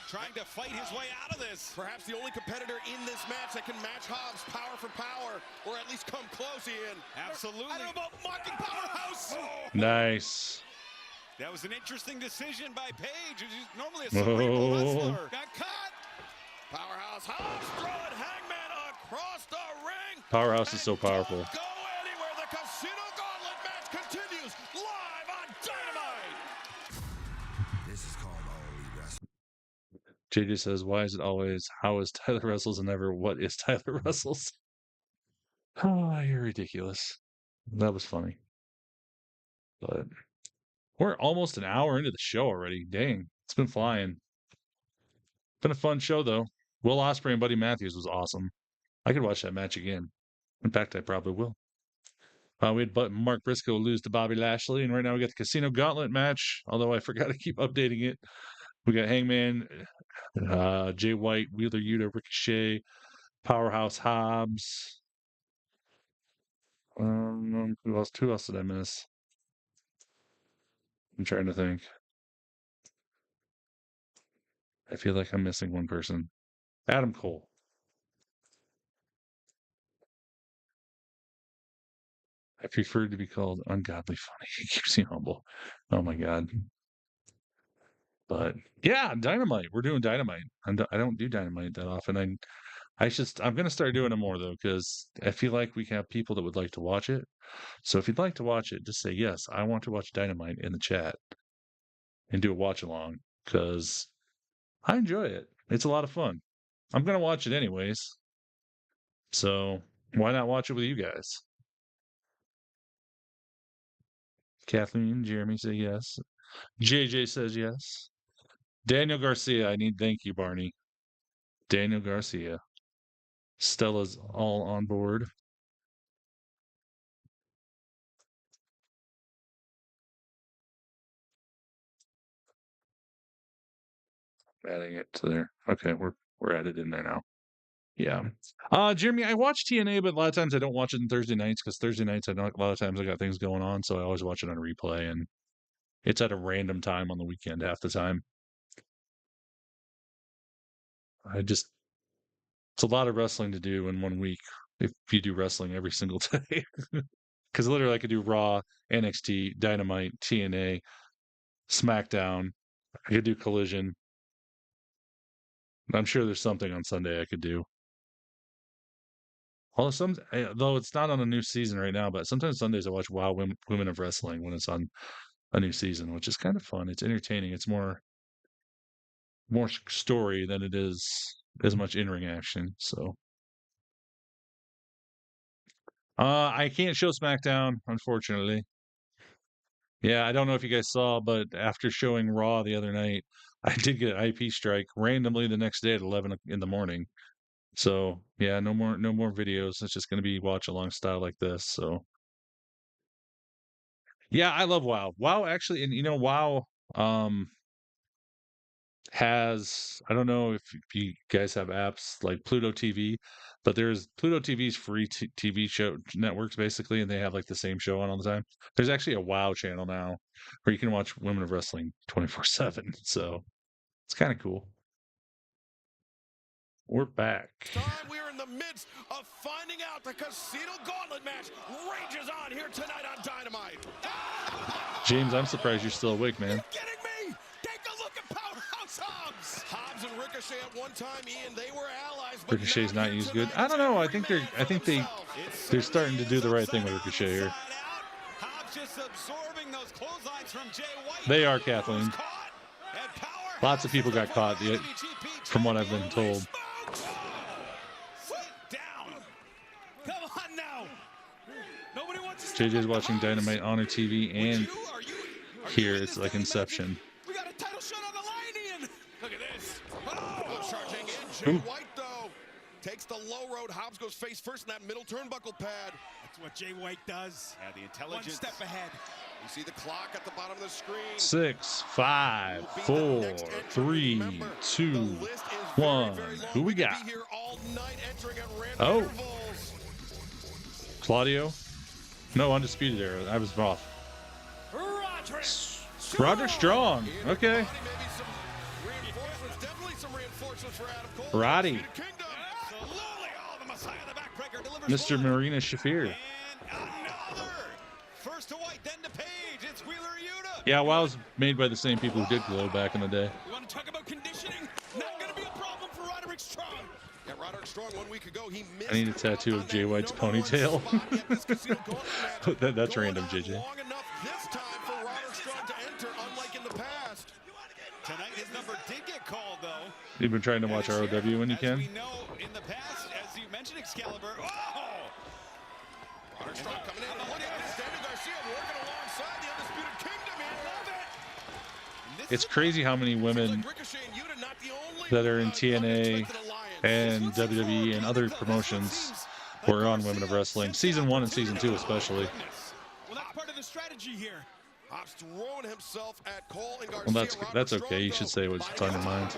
trying to fight his way out of this. Perhaps the only competitor in this match that can match Hobbs power for power, or at least come close, Ian. Absolutely. I don't know about mocking Powerhouse. Nice. That was an interesting decision by Paige, who's normally a cerebral wrestler. Got caught. Powerhouse Hobbs throwing Hangman across the ring. Powerhouse is so powerful. Go anywhere. The Casino Gauntlet match continues live on Dynamite. This is called All Elite Wrestling. JJ says, why is it always, how is Tyler Wrestles and never, what is Tyler Wrestles? Oh, you're ridiculous. That was funny. But we're almost an hour into the show already. Dang, it's been flying. Been a fun show, though. Will Ospreay and Buddy Matthews was awesome. I could watch that match again. In fact, I probably will. We had Mark Briscoe lose to Bobby Lashley, and right now we got the Casino Gauntlet match, although I forgot to keep updating it. We got Hangman, Jay White, Wheeler Yuta, Ricochet, Powerhouse Hobbs. Who else did I miss? I'm trying to think. I feel like I'm missing one person. Adam Cole. I prefer to be called ungodly funny. It keeps me humble. Oh my God. But yeah, Dynamite. We're doing Dynamite. I don't do Dynamite that often. I'm going to start doing it more though, because I feel like we have people that would like to watch it. So if you'd like to watch it, just say, yes, I want to watch Dynamite in the chat and do a watch along, because I enjoy it. It's a lot of fun. I'm going to watch it anyways. So why not watch it with you guys? Kathleen, Jeremy say yes. JJ says yes. Daniel Garcia, thank you, Barney. Daniel Garcia. Stella's all on board. Adding it to there. Okay, we're added in there now. Yeah. Jeremy, I watch TNA, but a lot of times I don't watch it on Thursday nights because Thursday nights a lot of times I got things going on, so I always watch it on replay, and it's at a random time on the weekend half the time. It's a lot of wrestling to do in 1 week if you do wrestling every single day. Because literally I could do Raw, NXT, Dynamite, TNA, SmackDown. I could do Collision. I'm sure there's something on Sunday I could do. Although though it's not on a new season right now, but sometimes Sundays I watch WoW Women of Wrestling when it's on a new season, which is kind of fun. It's entertaining. It's more story than it is as much in-ring action. So, I can't show SmackDown, unfortunately. Yeah, I don't know if you guys saw, but after showing Raw the other night, I did get an IP strike randomly the next day at 11 in the morning. So yeah, no more videos. It's just going to be watch along style like this. So yeah, I love WoW. WoW actually, and WoW has, I don't know if you guys have apps like Pluto TV, but there's Pluto TV's free TV show networks basically, and they have like the same show on all the time. There's actually a WoW channel now where you can watch Women of Wrestling 24/7. So it's kind of cool. We're back. We're in the midst of finding out the Casino Gauntlet match rages on here tonight on Dynamite. James, I'm surprised you're still awake, man. Are you kidding me? Take a look at Powerhouse Hobbs. Hobbs and Ricochet at one time, Ian, they were allies. But Ricochet's not used good. I don't know. I think they're starting to do the right thing with Ricochet here. Hobbs just absorbing those clotheslines from Jay White. They are, Kathleen. Lots of people got caught, from what I've been told. Come on now. Nobody wants JJ's watching Dynamite on her TV, and here it's like Inception. We got a title shot on the line, Ian. Look at this. Oh, charging in. Jay White, though, takes the low road. Hobbs goes face first in that middle turnbuckle pad. That's what Jay White does. Yeah, the intelligence. One step ahead. You see the clock at the bottom of the screen. 6, 5, 4, 3, 2, 1. Who we got? Oh, Claudio. No, Undisputed Era. I was off. Roderick Strong. Okay. Roddy. Mr. Marina Shafir. First to White, then to Page. It's Wheeler Yuta. Yeah, WoW was made by the same people who did Glow back in the day. You want to talk about conditioning? Not going to be a problem for Roderick Strong. Yeah, Roderick Strong 1 week ago, he missed. I need a tattoo of Jay White's ponytail. That's random, JJ. Long enough this time for Roderick Strong to enter, unlike in the past. Tonight his number did get called, though. You've been trying to watch ROW when you can. As we know in the past, as you mentioned, Excalibur. Oh! Roderick Strong coming in. Look at this. Daniel Garcia working alongside the Undisputed Kingdom. I love it. It's crazy how many women that are in TNA and WWE and other promotions were on Women of Wrestling. Season 1 and Season 2 especially. Well, that's part of the strategy here. Hobbs throwing himself at Cole and Garcia. Well, that's okay. You should say what's on your mind.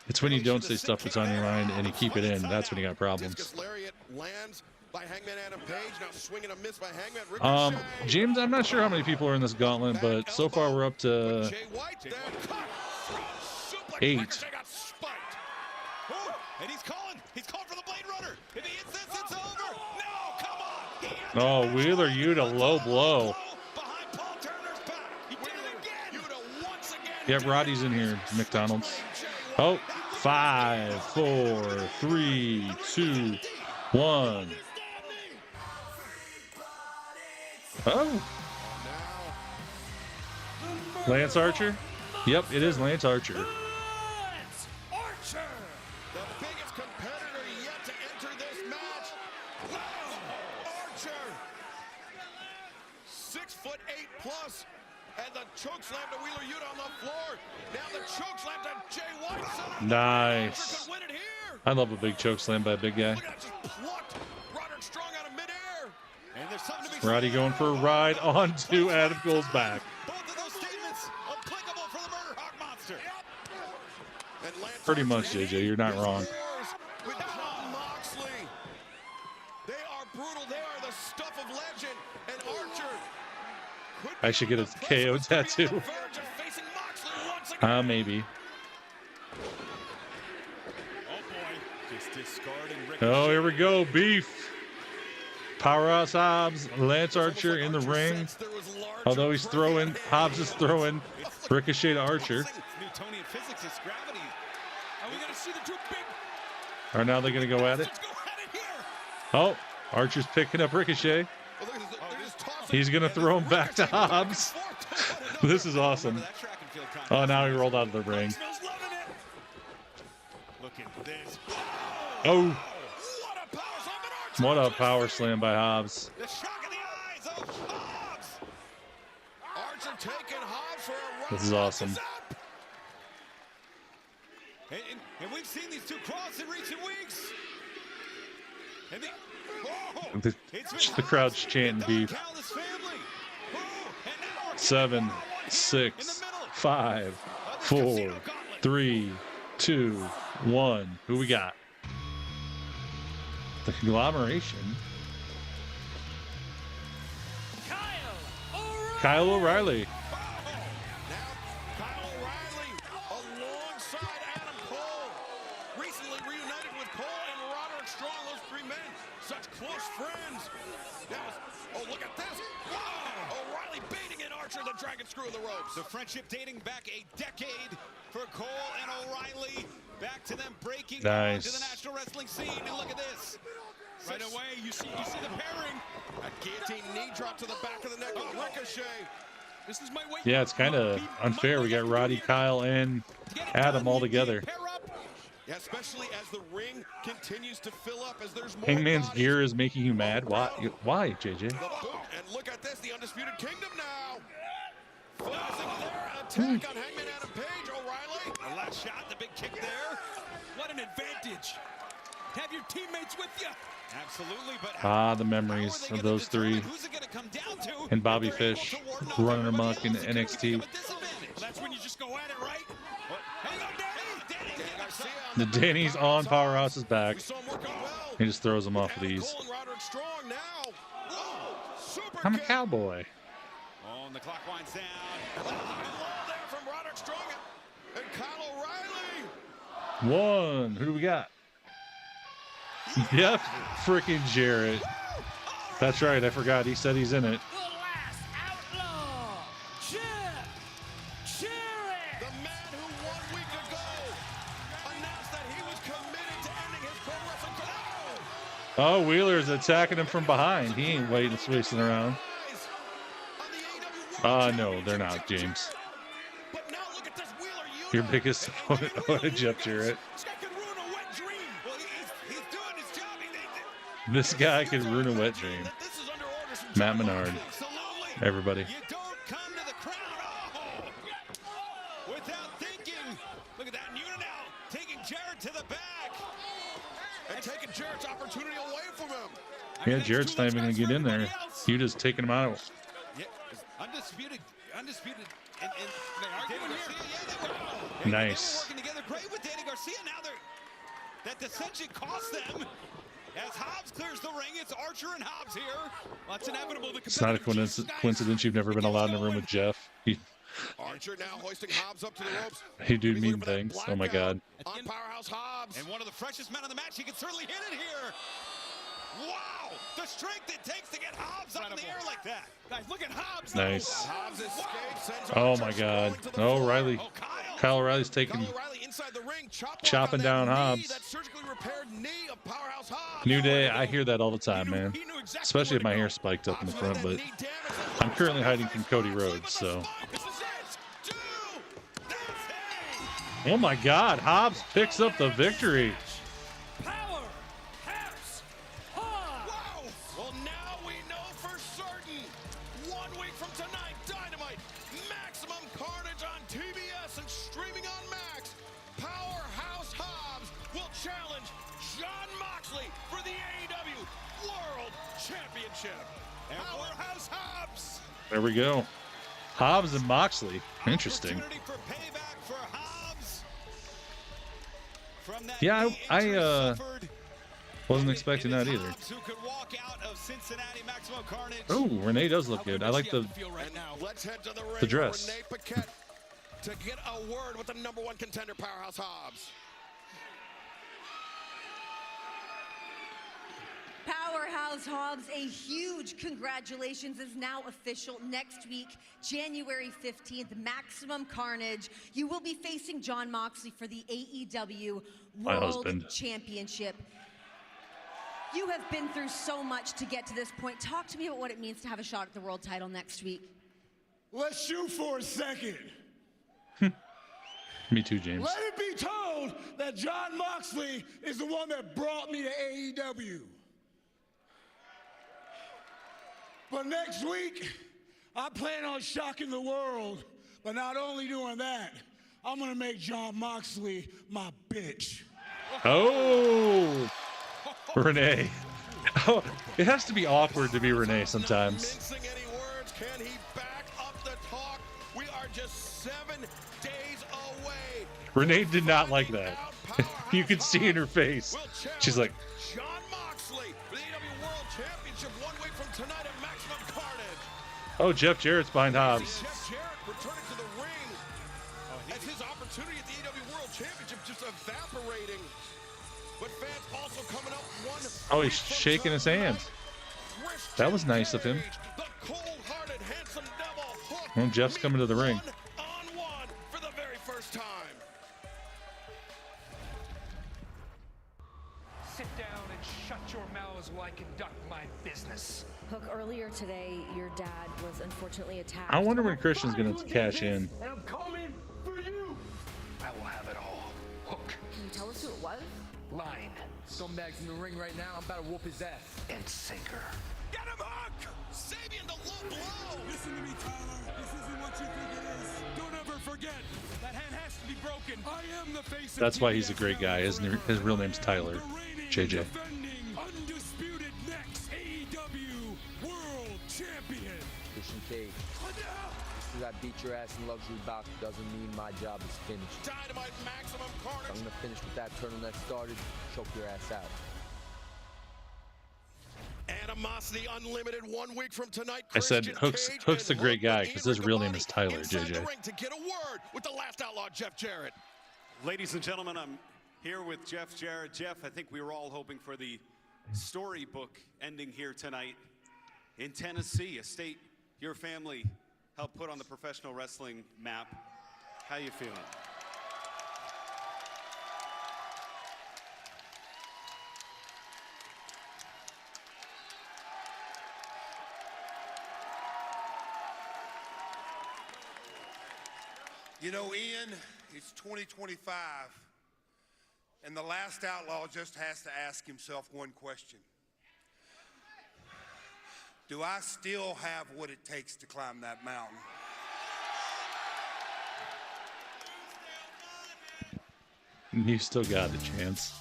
It's when you don't say stuff that's on your mind and you keep it in. That's when you got problems. Lariat lands by Hangman Adam Page. Now swinging a miss by Hangman. James, I'm not sure how many people are in this gauntlet, but so far we're up to 8. And he's calling for the Blade Runner. If he hits this, it's over. No, come on. Oh, Wheeler Yuta, low blow. Behind Paul Turner's back. He did it again. Yuta once again. Yeah, Roddy's in here, McDonald's. Oh, 5, 4, 3, 2, 1. Oh. Lance Archer? Yep, it is Lance Archer. Lance Archer! The biggest competitor yet to enter this match. Lance Archer! 6'8+. And the choke slam to Wheeler Yuta on the floor. Now the choke slam to Jay White. Nice. I love a big choke slam by a big guy. Roddy going for a ride onto Adam Cole's back. Both of those statements applicable for the Murder Hawk Monster. Pretty much, JJ. You're not wrong. With Jon Moxley. They are brutal. They are the stuff of legend. And Archer. I should get a KO tattoo. Maybe. Oh, here we go. Beef. Powerhouse Hobbs, Lance Archer in the ring. Although he's throwing, Hobbs is throwing Ricochet to Archer. Or now they're going to go at it. Oh, Archer's picking up Ricochet. He's going to throw him back to Hobbs. This is awesome. Oh, now he rolled out of the ring. Oh. What a power slam by Hobbs. This is awesome. And we've seen these two cross in recent weeks. The crowd's chanting beef. 7, 6, 5, 4, 3, 2, 1. Who we got? The conglomeration. Kyle O'Reilly. Kyle O'Reilly alongside Adam Cole. Recently reunited with Cole and Roderick Strong, those three men. Such close friends. Now, oh, look at this. Wow. O'Reilly baiting in Archer, the dragon screw in the ropes. The friendship dating back a decade for Cole and O'Reilly. Back to them breaking on to the national wrestling scene. And look at this. Right away, you see the pairing. A guillotine knee drop to the back of the neck of Ricochet. This is my way. Yeah, it's kind of unfair. We got Roddy, Kyle, and Adam all together. Yeah, especially as the ring continues to fill up, as there's more. Hangman's gear is making you mad. Why? Why, JJ? The boot, and look at this, the Undisputed Kingdom now. Focusing their attack on Hangman Adam Page. O'Reilly. A last shot, the big kick there. What an advantage. Have your teammates with you. Absolutely, but the memories of those three. And Bobby Fish running amok in NXT. That's when you just go at it, right? Hang on, Danny. The Danny's on Powerhouse's back. He just throws him off with ease. I'm a cowboy. Oh, and the clock winds down. There from Roderick Strong and Kyle O'Reilly. 1. Who do we got? Yep, freaking Jarrett. That's right, I forgot. He said he's in it. The last outlaw, Jeff Jarrett. The man who 1 week ago announced that he was committed to ending his pro wrestling career. Oh, Wheeler's attacking him from behind. He ain't waiting, wasting around. No, they're not, James. Your biggest opponent, Jeff Jarrett. This guy could ruin a wet dream. Matt Menard. Everybody. You don't come to the crowd. Oh! Without thinking. Look at that. And Yuta now taking Jarrett to the back. And taking Jarrett's opportunity away from him. Yeah, Jarrett's not even going to get in there. You just taking him out. Yeah, undisputed. And they are going here. Nice. Working together great with Danny Garcia. Now that dissension cost them. As Hobbs clears the ring, it's Archer and Hobbs here. Well, it's inevitable. It's not a coincidence you've never been allowed in a room with Jeff. Archer now hoisting Hobbs up to the ropes. He do mean things. Oh my God. On Powerhouse Hobbs. And one of the freshest men on the match. He can certainly hit it here. Wow! The strength it takes to get Hobbs up in the air like that. Guys, look at Hobbs. Nice. Hobbs escapes. Oh my God. Oh, O'Reilly. Kyle O'Reilly's taking, chopping down Hobbs. New Day, I hear that all the time, man. Especially if my hair spiked up in the front, but I'm currently hiding from Cody Rhodes, so. Oh my God, Hobbs picks up the victory. Well, now we know for certain. 1 week on TBS and streaming on Max, Powerhouse Hobbs will challenge Jon Moxley for the AEW World Championship. Powerhouse Hobbs. There we go. Hobbs and Moxley. Interesting. For payback for Hobbs. From that Yeah, I wasn't expecting that either. Who could walk out of Cincinnati Maximum Carnage. Oh, Renee does look good. I like the Let's head to the ring. the dress. Renee Paquette to get a word with the #1 contender, Powerhouse Hobbs. Powerhouse Hobbs, a huge congratulations is now official. Next week, January 15th, Maximum Carnage. You will be facing Jon Moxley for the AEW World Championship. You have been through so much to get to this point. Talk to me about what it means to have a shot at the world title next week. Let's shoot for a second. Me too, James. Let it be told that Jon Moxley is the one that brought me to AEW. But next week, I plan on shocking the world. But not only doing that, I'm gonna make Jon Moxley my bitch. Oh, Renee. Oh, it has to be awkward to be Renee sometimes. Mincing any words, can he back up the talk? We are just 7 days away. Renee did not like that. You could see in her face. She's like, Jon Moxley, the AEW World Championship, 1 week from tonight at Maximum Carnage. oh, Jeff Jarrett's behind Hobbs. Jeff Jarrett returning to the ring as his opportunity at the AEW World Championship just evaporating. But fans also coming up one. Oh, he's shaking his hand. That was nice of him. The cold-hearted, handsome devil Hook. Well, Jeff's coming to the ring. On for the very first time. Sit down and shut your mouths while I conduct my business. Hook, earlier today, your dad was unfortunately attacked. I wonder when Christian's going to cash in. And I'm coming for you. I will have it all. Hook. Can you tell us who it was? Line. Scumbag's in the ring right now. I'm about to whoop his ass. And sinker. Get him, Hook! Sabian the low blow! Listen to me, Tyler. This isn't what you think it is. Don't ever forget, that hand has to be broken. I am the face of That's why he's a great guy. His real name's Tyler. JJ. undisputed next AEW World Champion. Christian Cage. Because I beat your ass in luxury box doesn't mean my job is finished. Dynamite Maximum Carnage. I'm gonna finish with that turtleneck started, choke your ass out. Animosity Unlimited 1 week from tonight. I said Christian Hook's a great guy Hook because his real name is Tyler, inside the JJ. ring to get a word with the last outlaw, Jeff Jarrett. Ladies and gentlemen, I'm here with Jeff Jarrett. Jeff, I think we were all hoping for the storybook ending here tonight in Tennessee, a state your family helped put on the professional wrestling map. How you feeling? You know, Ian, it's 2025, and the last outlaw just has to ask himself one question. Do I still have what it takes to climb that mountain? You still got the chance.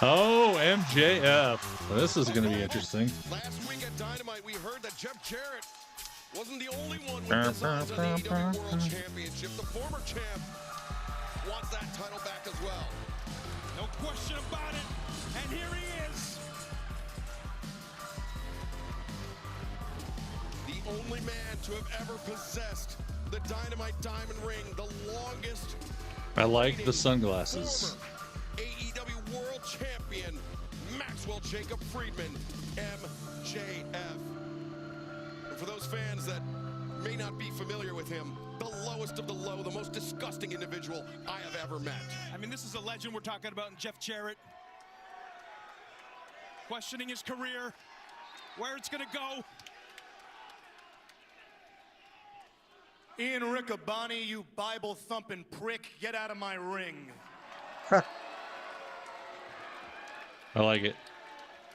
Oh, MJF. Well, this is going to be interesting. Last week at Dynamite, we heard that Jeff Jarrett wasn't the only one with designs on the AEW World Championship. The former champ wants that title back as well. No question about it. And here he is. The only man to have ever possessed the Dynamite Diamond Ring, the longest. I like the sunglasses. AEW World Champion, Maxwell Jacob Friedman, MJF. And for those fans that may not be familiar with him, the lowest of the low, the most disgusting individual I have ever met. I mean, this is a legend we're talking about in Jeff Jarrett. Questioning his career, where it's going to go. Ian Riccaboni, you Bible-thumping prick, get out of my ring. I like it.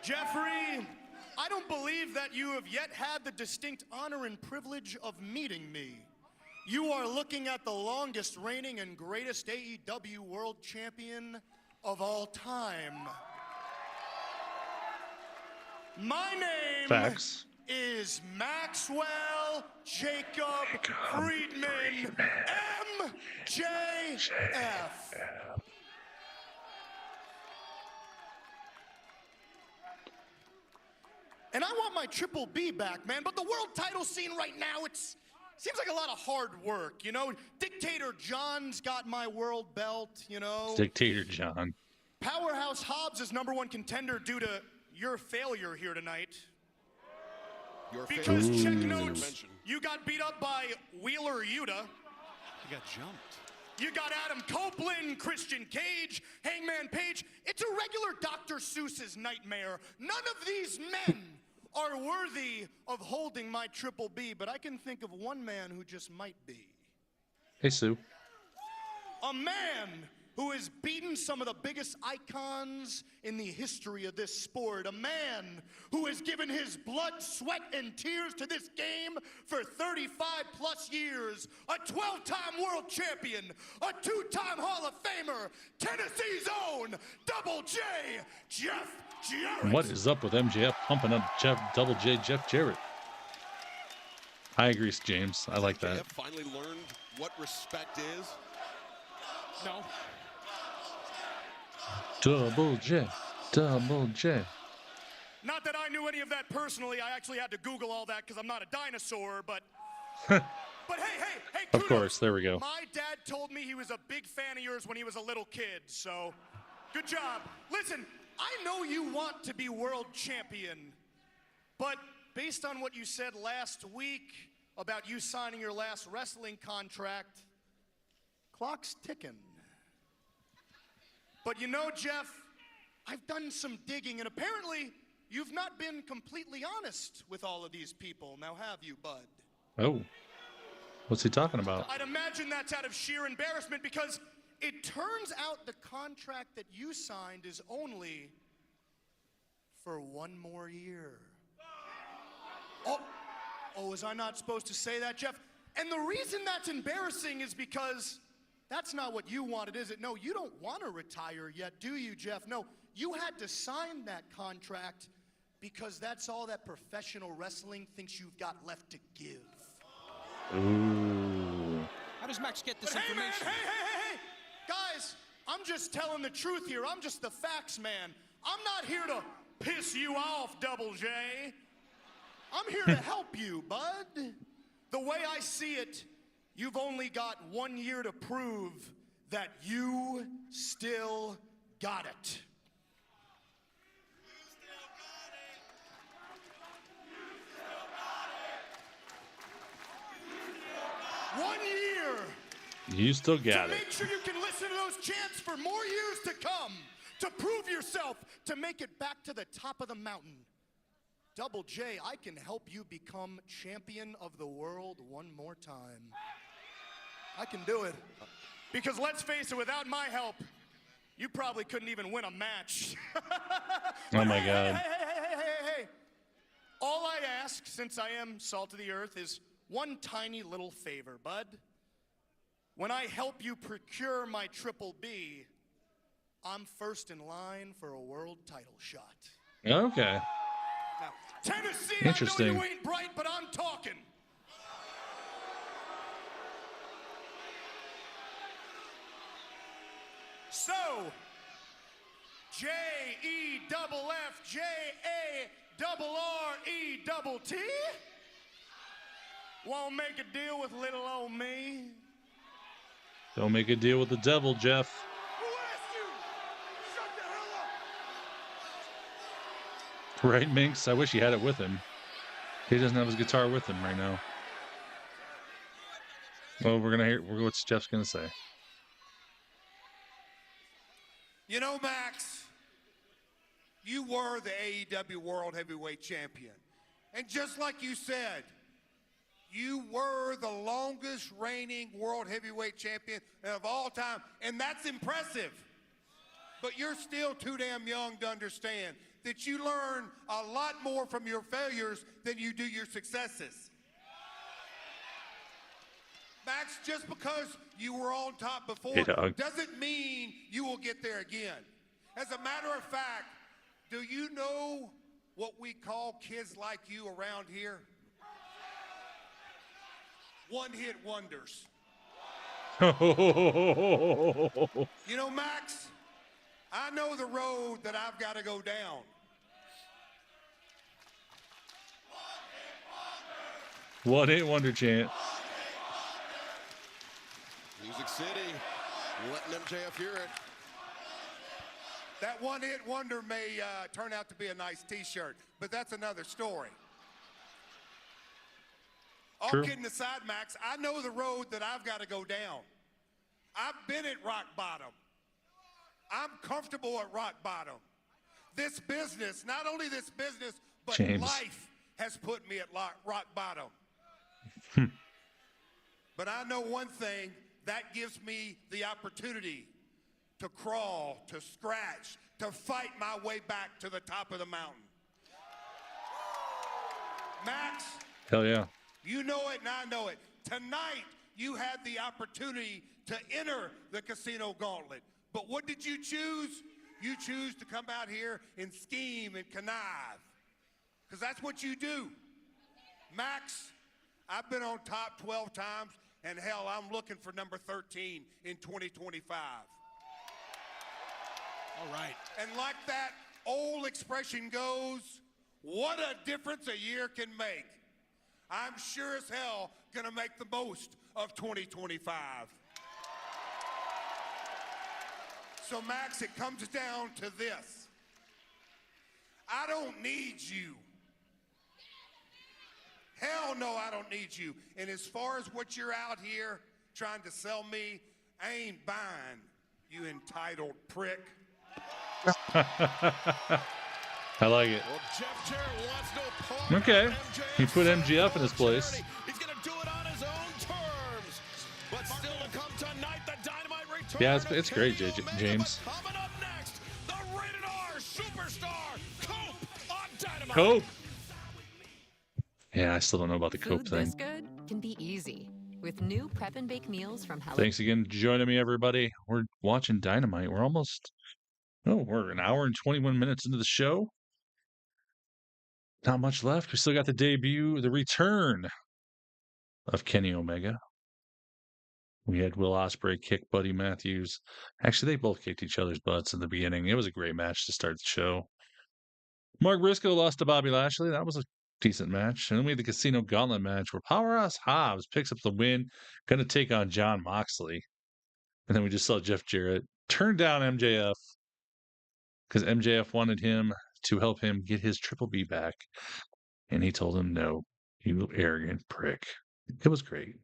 Jeffrey, I don't believe that you have yet had the distinct honor and privilege of meeting me. You are looking at the longest reigning and greatest AEW World Champion of all time. My name is Maxwell Jacob Friedman, MJF. And I want my Triple B back, man, but the world title scene right now, seems like a lot of hard work, you know? Dictator John's got my world belt, you know? Dictator John. Powerhouse Hobbs is #1 contender due to your failure here tonight. Because check notes, you got beat up by Wheeler Yuta. You got jumped. You got Adam Copeland, Christian Cage, Hangman Page. It's a regular Dr. Seuss's nightmare. None of these men are worthy of holding my Triple B, but I can think of one man who just might be. Hey, Sue. A man who has beaten some of the biggest icons in the history of this sport. A man who has given his blood, sweat, and tears to this game for 35 plus years. A 12-time world champion, a 2-time Hall of Famer, Tennessee's own Double J, Jeff Jarrett. What is up with MJF pumping up Double J Jeff Jarrett? I agree, James. I like that. MJF finally learned what respect is. No. Double J, Double J. Not that I knew any of that personally. I actually had to Google all that because I'm not a dinosaur, but... But hey, of course, there we go. My dad told me he was a big fan of yours when he was a little kid, so good job. Listen, I know you want to be world champion, but based on what you said last week about you signing your last wrestling contract, clock's ticking. But you know, Jeff, I've done some digging, and apparently you've not been completely honest with all of these people. Now have you, bud? Oh. What's he talking about? I'd imagine that's out of sheer embarrassment because it turns out the contract that you signed is only for 1 more year. Oh, was I not supposed to say that, Jeff? And the reason that's embarrassing is because that's not what you wanted, is it? No, you don't want to retire yet, do you, Jeff? No, you had to sign that contract because that's all that professional wrestling thinks you've got left to give. Ooh. How does Max get this But information? Hey, man, hey. Guys, I'm just telling the truth here. I'm just the facts, man. I'm not here to piss you off, Double J. I'm here to help you, bud. The way I see it, you've only got 1 year to prove that you still got it. 1 year. You still got it. To make sure you can listen to those chants for more years to come. To prove yourself, to make it back to the top of the mountain. Double J, I can help you become champion of the world one more time. I can do it. Because let's face it, without my help, you probably couldn't even win a match. Oh my God. Hey. All I ask, since I am salt of the earth, is one tiny little favor, bud. When I help you procure my Triple B, I'm first in line for a world title shot. Okay. Now, Tennessee, interesting. I know you ain't bright, but I'm talking. So, J-E-F-F-J-A-R-R-E-T won't make a deal with little old me. Don't make a deal with the devil, Jeff. Who asked you? Shut the hell up. Right, Minx? I wish he had it with him. He doesn't have his guitar with him right now. Well, we're gonna hear what Jeff's gonna say. You know, Max, you were the AEW World Heavyweight Champion. And just like you said, you were the longest reigning World Heavyweight Champion of all time, and that's impressive. But you're still too damn young to understand that you learn a lot more from your failures than you do your successes. Max, just because you were on top before doesn't mean you will get there again. As a matter of fact, do you know what we call kids like you around here? One-hit wonders. You know, Max, I know the road that I've got to go down. One-hit wonder chant. Music City, letting MJF hear it. That one-hit wonder may turn out to be a nice T-shirt, but that's another story. True. All kidding aside, Max, I know the road that I've got to go down. I've been at rock bottom. I'm comfortable at rock bottom. This business, not only this business, but life has put me at rock bottom. But I know one thing, that gives me the opportunity to crawl, to scratch, to fight my way back to the top of the mountain. Max. Hell yeah. You know it and I know it. Tonight, you had the opportunity to enter the casino gauntlet. But what did you choose? You choose to come out here and scheme and connive. Because that's what you do. Max, I've been on top 12 times, and hell, I'm looking for number 13 in 2025. All right. And like that old expression goes, what a difference a year can make. I'm sure as hell gonna make the most of 2025. So Max, it comes down to this. I don't need you. Hell no, I don't need you. And as far as what you're out here trying to sell me, I ain't buying, you entitled prick. I like it. Well, Jeff Jarrett wants no part Okay. of MJF, He put MJF in his place. He's going to do it on his own terms. But still to come tonight, the Dynamite return. Yeah, it's great, James. Coming up next, the Rated R Superstar, Cope on Dynamite. Cope. Yeah, I still don't know about the Cope Food thing. this good can be easy with new prep and bake meals from Hello. Thanks again for joining me, everybody. We're watching Dynamite. We're we're an hour and 21 minutes into the show. Not much left. We still got the debut, the return of Kenny Omega. We had Will Ospreay kick Buddy Matthews. Actually, they both kicked each other's butts in the beginning. It was a great match to start the show. Mark Briscoe lost to Bobby Lashley. That was a decent match. And then we had the Casino Gauntlet match where Powerhouse Hobbs picks up the win, going to take on Jon Moxley. And then we just saw Jeff Jarrett turn down MJF because MJF wanted him to help him get his Triple B back. And he told him, no, you arrogant prick. It was great.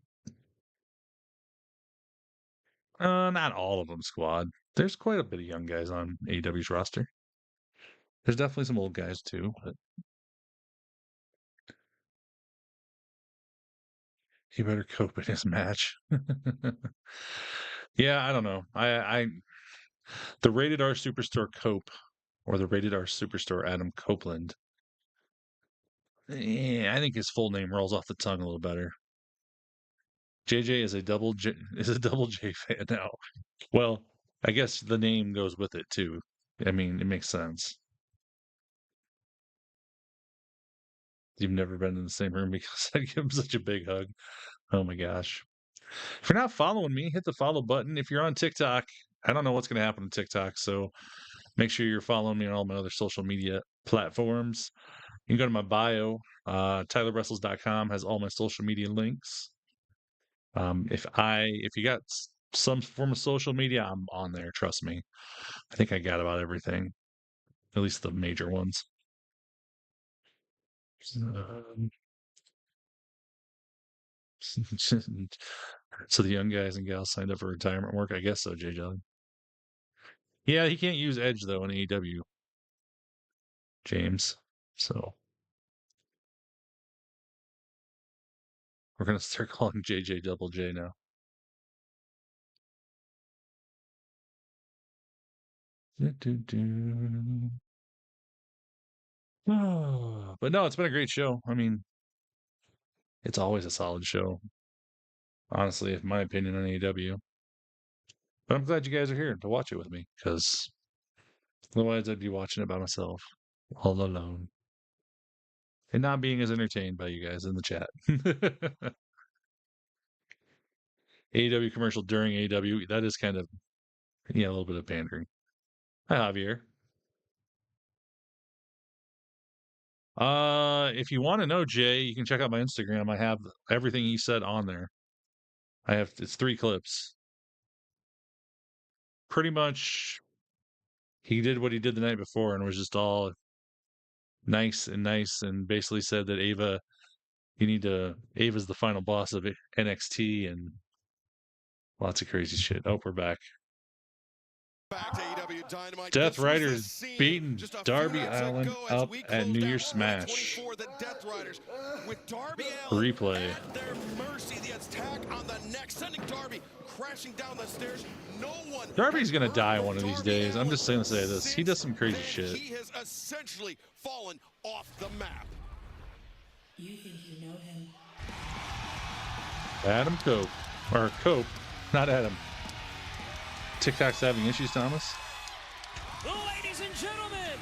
Not all of them, squad. There's quite a bit of young guys on AEW's roster. There's definitely some old guys too, but he better cope in his match. Yeah, I don't know. The Rated R Superstar Cope or the Rated R Superstar Adam Copeland. Yeah, I think his full name rolls off the tongue a little better. JJ is a double J fan now. Well, I guess the name goes with it too. I mean, it makes sense. You've never been in the same room because I give him such a big hug. Oh my gosh. If you're not following me, hit the follow button. If you're on TikTok, I don't know what's going to happen on TikTok, so make sure you're following me on all my other social media platforms. You can go to my bio. TylerWrestles.com has all my social media links. If you got some form of social media, I'm on there. Trust me. I think I got about everything, at least the major ones. So the young guys and gals signed up for retirement work? I guess so, JJ. Yeah, he can't use Edge, though, in AEW. James. So we're going to start calling JJ Double J now. Oh, but no, it's been a great show. I mean, it's always a solid show. Honestly, in my opinion on AEW. But I'm glad you guys are here to watch it with me, because otherwise I'd be watching it by myself, all alone. And not being as entertained by you guys in the chat. AEW commercial during AEW, that is kind of, a little bit of pandering. Hi, Javier. If you want to know, Jay, you can check out my Instagram. I have everything he said on there. It's 3 clips. Pretty much, he did what he did the night before and was just all nice and basically said that Ava's the final boss of NXT and lots of crazy shit. Oh, we're back. Back to AEW Dynamite. Death Riders beating Darby Allin up at New Year's Smash. The Death Riders with Darby Allin Replay. at their mercy. The attack on the neck, sending Darby crashing down the stairs. No one. Darby's gonna die one of these days. I'm just gonna say this. He does some crazy shit. He has essentially fallen off the map. You think you know him? Adam Cope. Or Cope, not Adam. TikTok's having issues, Thomas? Ladies and gentlemen,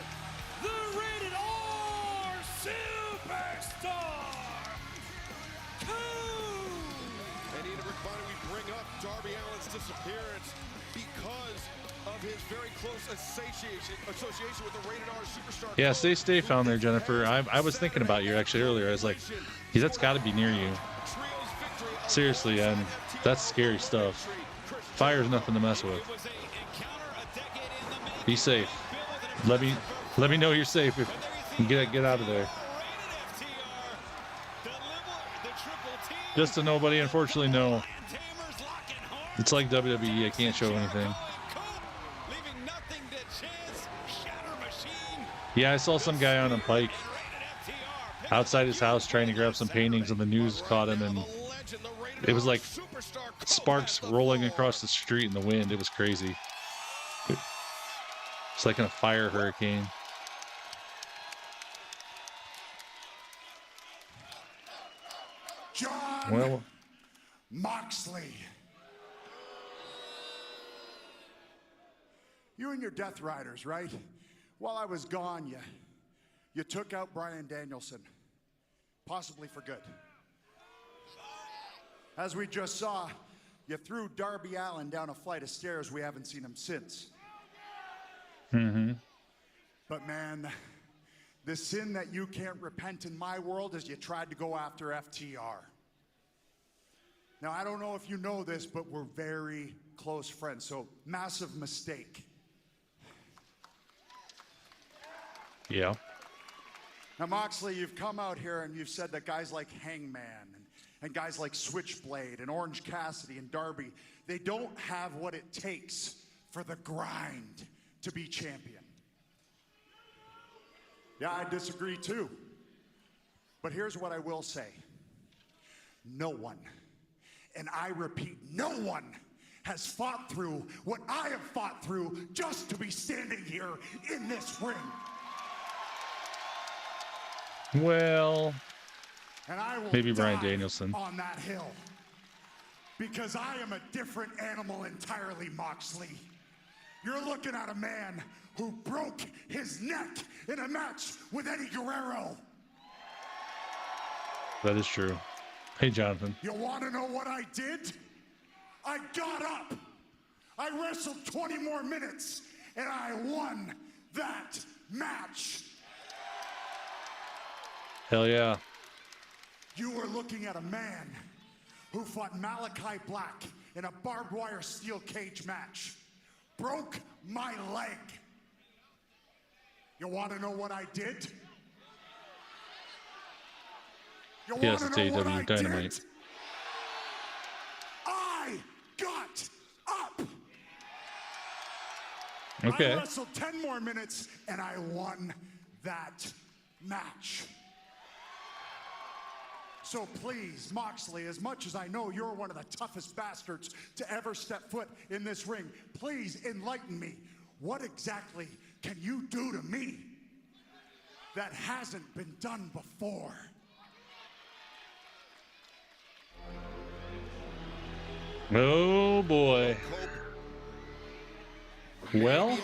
the Rated R Superstar, And Rick Bonner, we bring up Darby Allin's disappearance because of his very close association with the Rated R Superstar. Yeah, stay safe down there, Jennifer. I was thinking about you actually earlier. I was like, that's got to be near you. Seriously, and that's scary stuff. Fire's nothing to mess with. Be safe. Let me know you're safe if you get out of there. Just to nobody, unfortunately, no. It's like WWE. I can't show anything. Yeah, I saw some guy on a bike outside his house trying to grab some paintings, and the news caught him, and it was like sparks rolling across the street in the wind. It was crazy. It's like in a fire hurricane. John Moxley. You and your Death Riders, right? While I was gone, you took out Bryan Danielson, possibly for good. As we just saw, you threw Darby Allin down a flight of stairs. We haven't seen him since. Mm-hmm. But man, the sin that you can't repent in my world is you tried to go after FTR. Now, I don't know if you know this, but we're very close friends, so massive mistake. Yeah. Now, Moxley, you've come out here and you've said that guys like Hangman and guys like Switchblade and Orange Cassidy and Darby, they don't have what it takes for the grind to be champion. Yeah, I disagree too. But here's what I will say. No one, and I repeat, no one has fought through what I have fought through just to be standing here in this ring. Well, and I will maybe Bryan Danielson on that hill, because I am a different animal entirely, Moxley. You're looking at a man who broke his neck in a match with Eddie Guerrero. That is true. Hey, Jonathan. You want to know what I did? I got up. I wrestled 20 more minutes, and I won that match. Hell yeah. You were looking at a man who fought Malachi Black in a barbed wire steel cage match. Broke my leg. You want to know what I did? You yes, want it's to know what I AEW Dynamite. did? I got up. Okay. I wrestled 10 more minutes and I won that match. So please, Moxley, as much as I know you're one of the toughest bastards to ever step foot in this ring, please enlighten me. What exactly can you do to me that hasn't been done before? Oh boy. Well,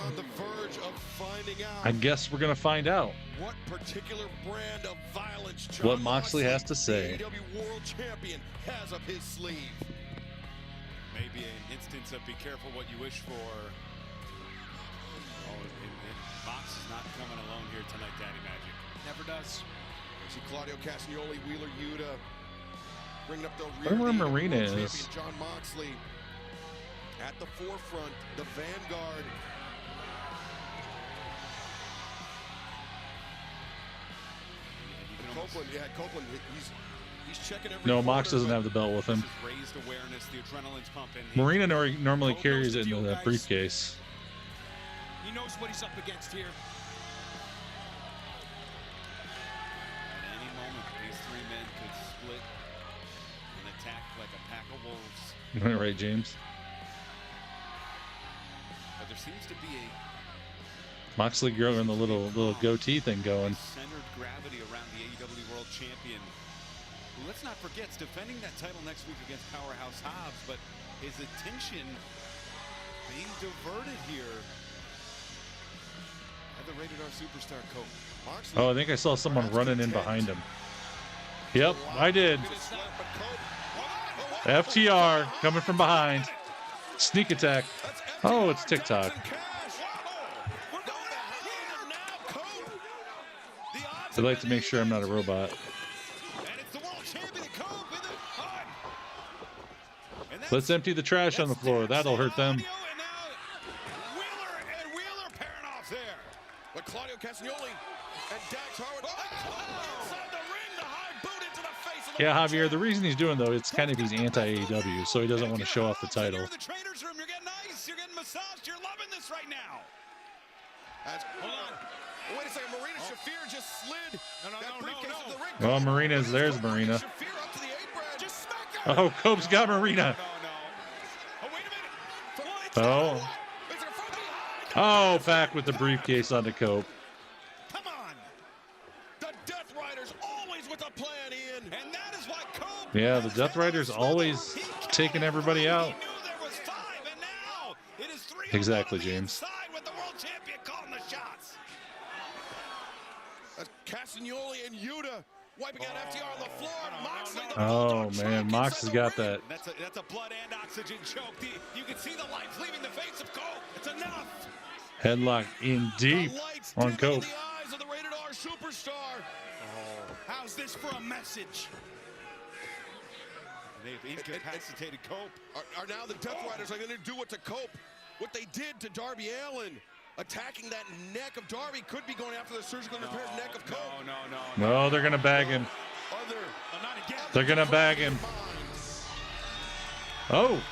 I guess we're gonna find out what particular brand of violence what Moxley has to say. AEW World Champion has up his sleeve. Maybe an instance of be careful what you wish for. Oh, Mox is not coming alone here tonight, Daddy Magic. Never does. See Claudio Castagnoli, Wheeler Yuta, bringing up the I wonder where Marina is. Champion John Moxley at the forefront, the vanguard. Copeland, Copeland, he's checking every No, Mox corner, doesn't have the belt with him. Raised awareness, the adrenaline's pumping. Marina normally carries it in the briefcase. He knows what he's up against here. At any moment, these three men could split and attack like a pack of wolves. Right, James? But there seems to be a Moxley growing the little goatee thing going. centered gravity around the AEW World Champion. Who, let's not forget, is defending that title next week against Powerhouse Hobbs, but his attention being diverted here at the Rated R Superstar Cope. Oh, I think I saw someone running in behind him. Yep, I did. FTR coming from behind. Sneak attack. Oh, it's TikTok. I'd like to make sure I'm not a robot. Let's empty the trash on the floor. That'll hurt them. But Claudio Castagnoli and Dax Harwood inside the ring, the high boot into the face of the Yeah, Javier, the reason he's doing, though, it's kind of he's anti-AEW, so he doesn't want to show off the title. You're in the trainer's room. You're getting ice. You're getting massaged. You're loving this right now. Hold on. Wait a second. Marina Shafir just slid that briefcase into the ring. Well, Marina's there's Marina. Oh, Cope's got Marina. Oh. Oh, back with the briefcase onto Cope. Come on. The Death Riders always with a plan, Ian. And that is why Cope. Yeah, the Death Riders always taking everybody out. Exactly, James. With the world champion calling the shots. Castagnoli and Yuta wiping out FTR on the floor. Moxley, Oh, man, Mox has got that. That's a blood and oxygen choke. You can see the lights leaving the face of Cope. It's enough. Headlock in deep on Cope. The eyes of the Rated R Superstar. How's this for a message? They've incapacitated Cope. Are now the Death Riders are going to do it to Cope? What they did to Darby Allin, attacking that neck of Darby, could be going after the surgically repaired neck of Cope. No, they're going to bag him. They're going to bag him. Oh.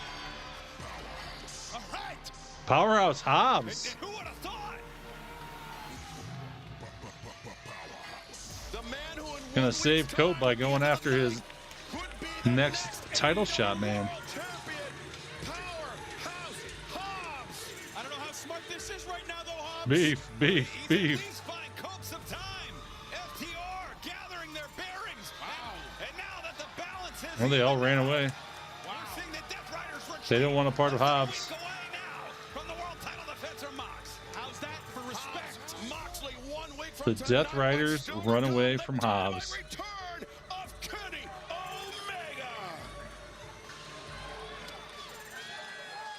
Powerhouse Hobbs. Going to save Cope by going after his next title shot, man. Beef, beef, beef. Well, they all ran away. They don't want a part of Hobbs. The Death Riders run away from Hobbs.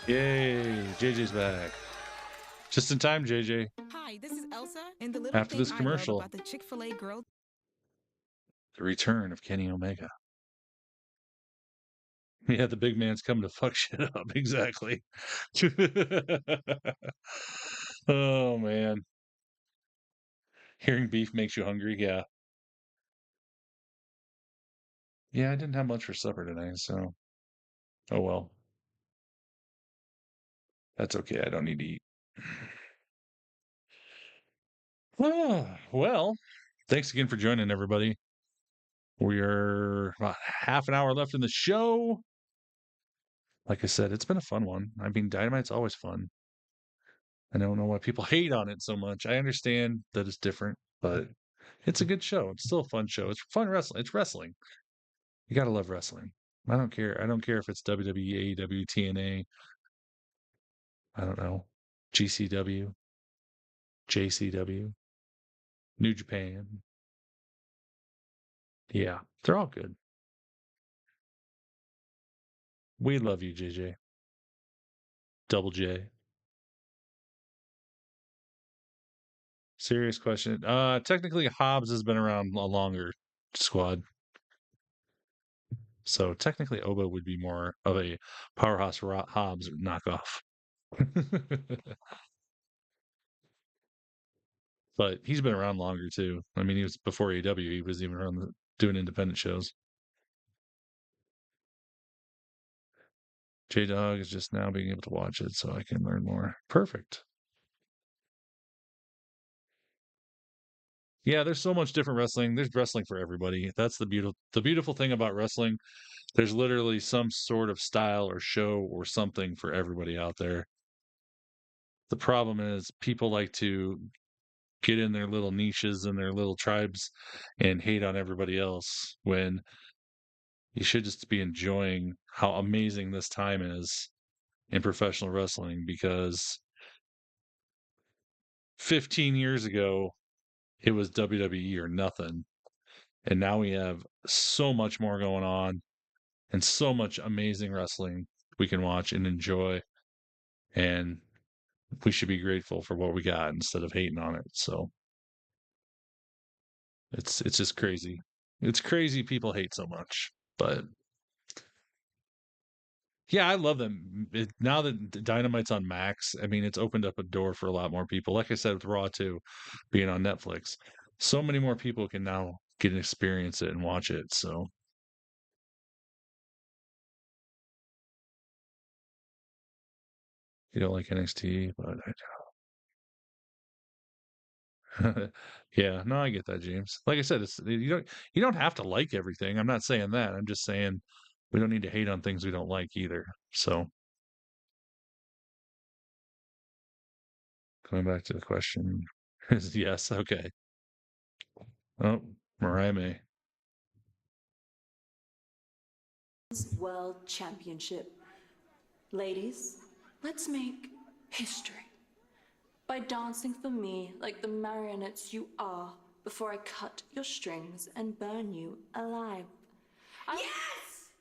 Yay, JJ's back. Just in time, JJ. Hi, this is Elsa, and the little After this commercial, about the Chick-fil-A girl. The return of Kenny Omega. Yeah, the big man's coming to fuck shit up. Exactly. Oh, man. Hearing beef makes you hungry. Yeah. Yeah, I didn't have much for supper tonight, so. Oh, well. That's okay. I don't need to eat. Well, thanks again for joining, everybody. We are about half an hour left in the show. Like I said, it's been a fun one. I mean, Dynamite's always fun. I don't know why people hate on it so much. I understand that it's different, but it's a good show. It's still a fun show. It's fun wrestling. It's wrestling. You got to love wrestling. I don't care. I don't care if it's WWE, AEW, TNA. I don't know. GCW, JCW, New Japan. Yeah, they're all good. We love you, JJ. Double J. Serious question. Technically, Hobbs has been around a longer squad. So technically, Oba would be more of a Powerhouse Hobbs knockoff. But he's been around longer too. I mean, he was before AEW. He was even around doing independent shows. J Dog is just now being able to watch it, so I can learn more. Perfect. Yeah, there's so much different wrestling. There's wrestling for everybody. That's the beautiful thing about wrestling. There's literally some sort of style or show or something for everybody out there. The problem is people like to get in their little niches and their little tribes and hate on everybody else when you should just be enjoying how amazing this time is in professional wrestling, because 15 years ago it was WWE or nothing, and now we have so much more going on and so much amazing wrestling we can watch and enjoy, and we should be grateful for what we got instead of hating on it. So it's just crazy. It's crazy people hate so much, but yeah, I love them. Now that Dynamite's on Max, I mean, it's opened up a door for a lot more people. Like I said, with Raw too, being on Netflix, so many more people can now get and experience it and watch it. So you don't like NXT, but yeah, no, I get that, James. Like I said, it's you don't have to like everything. I'm not saying that. I'm just saying we don't need to hate on things we don't like either. So going back to the question, is yes, okay. Oh, Mariah May. World Championship. Ladies, let's make history by dancing for me like the marionettes you are before I cut your strings and burn you alive. Yes!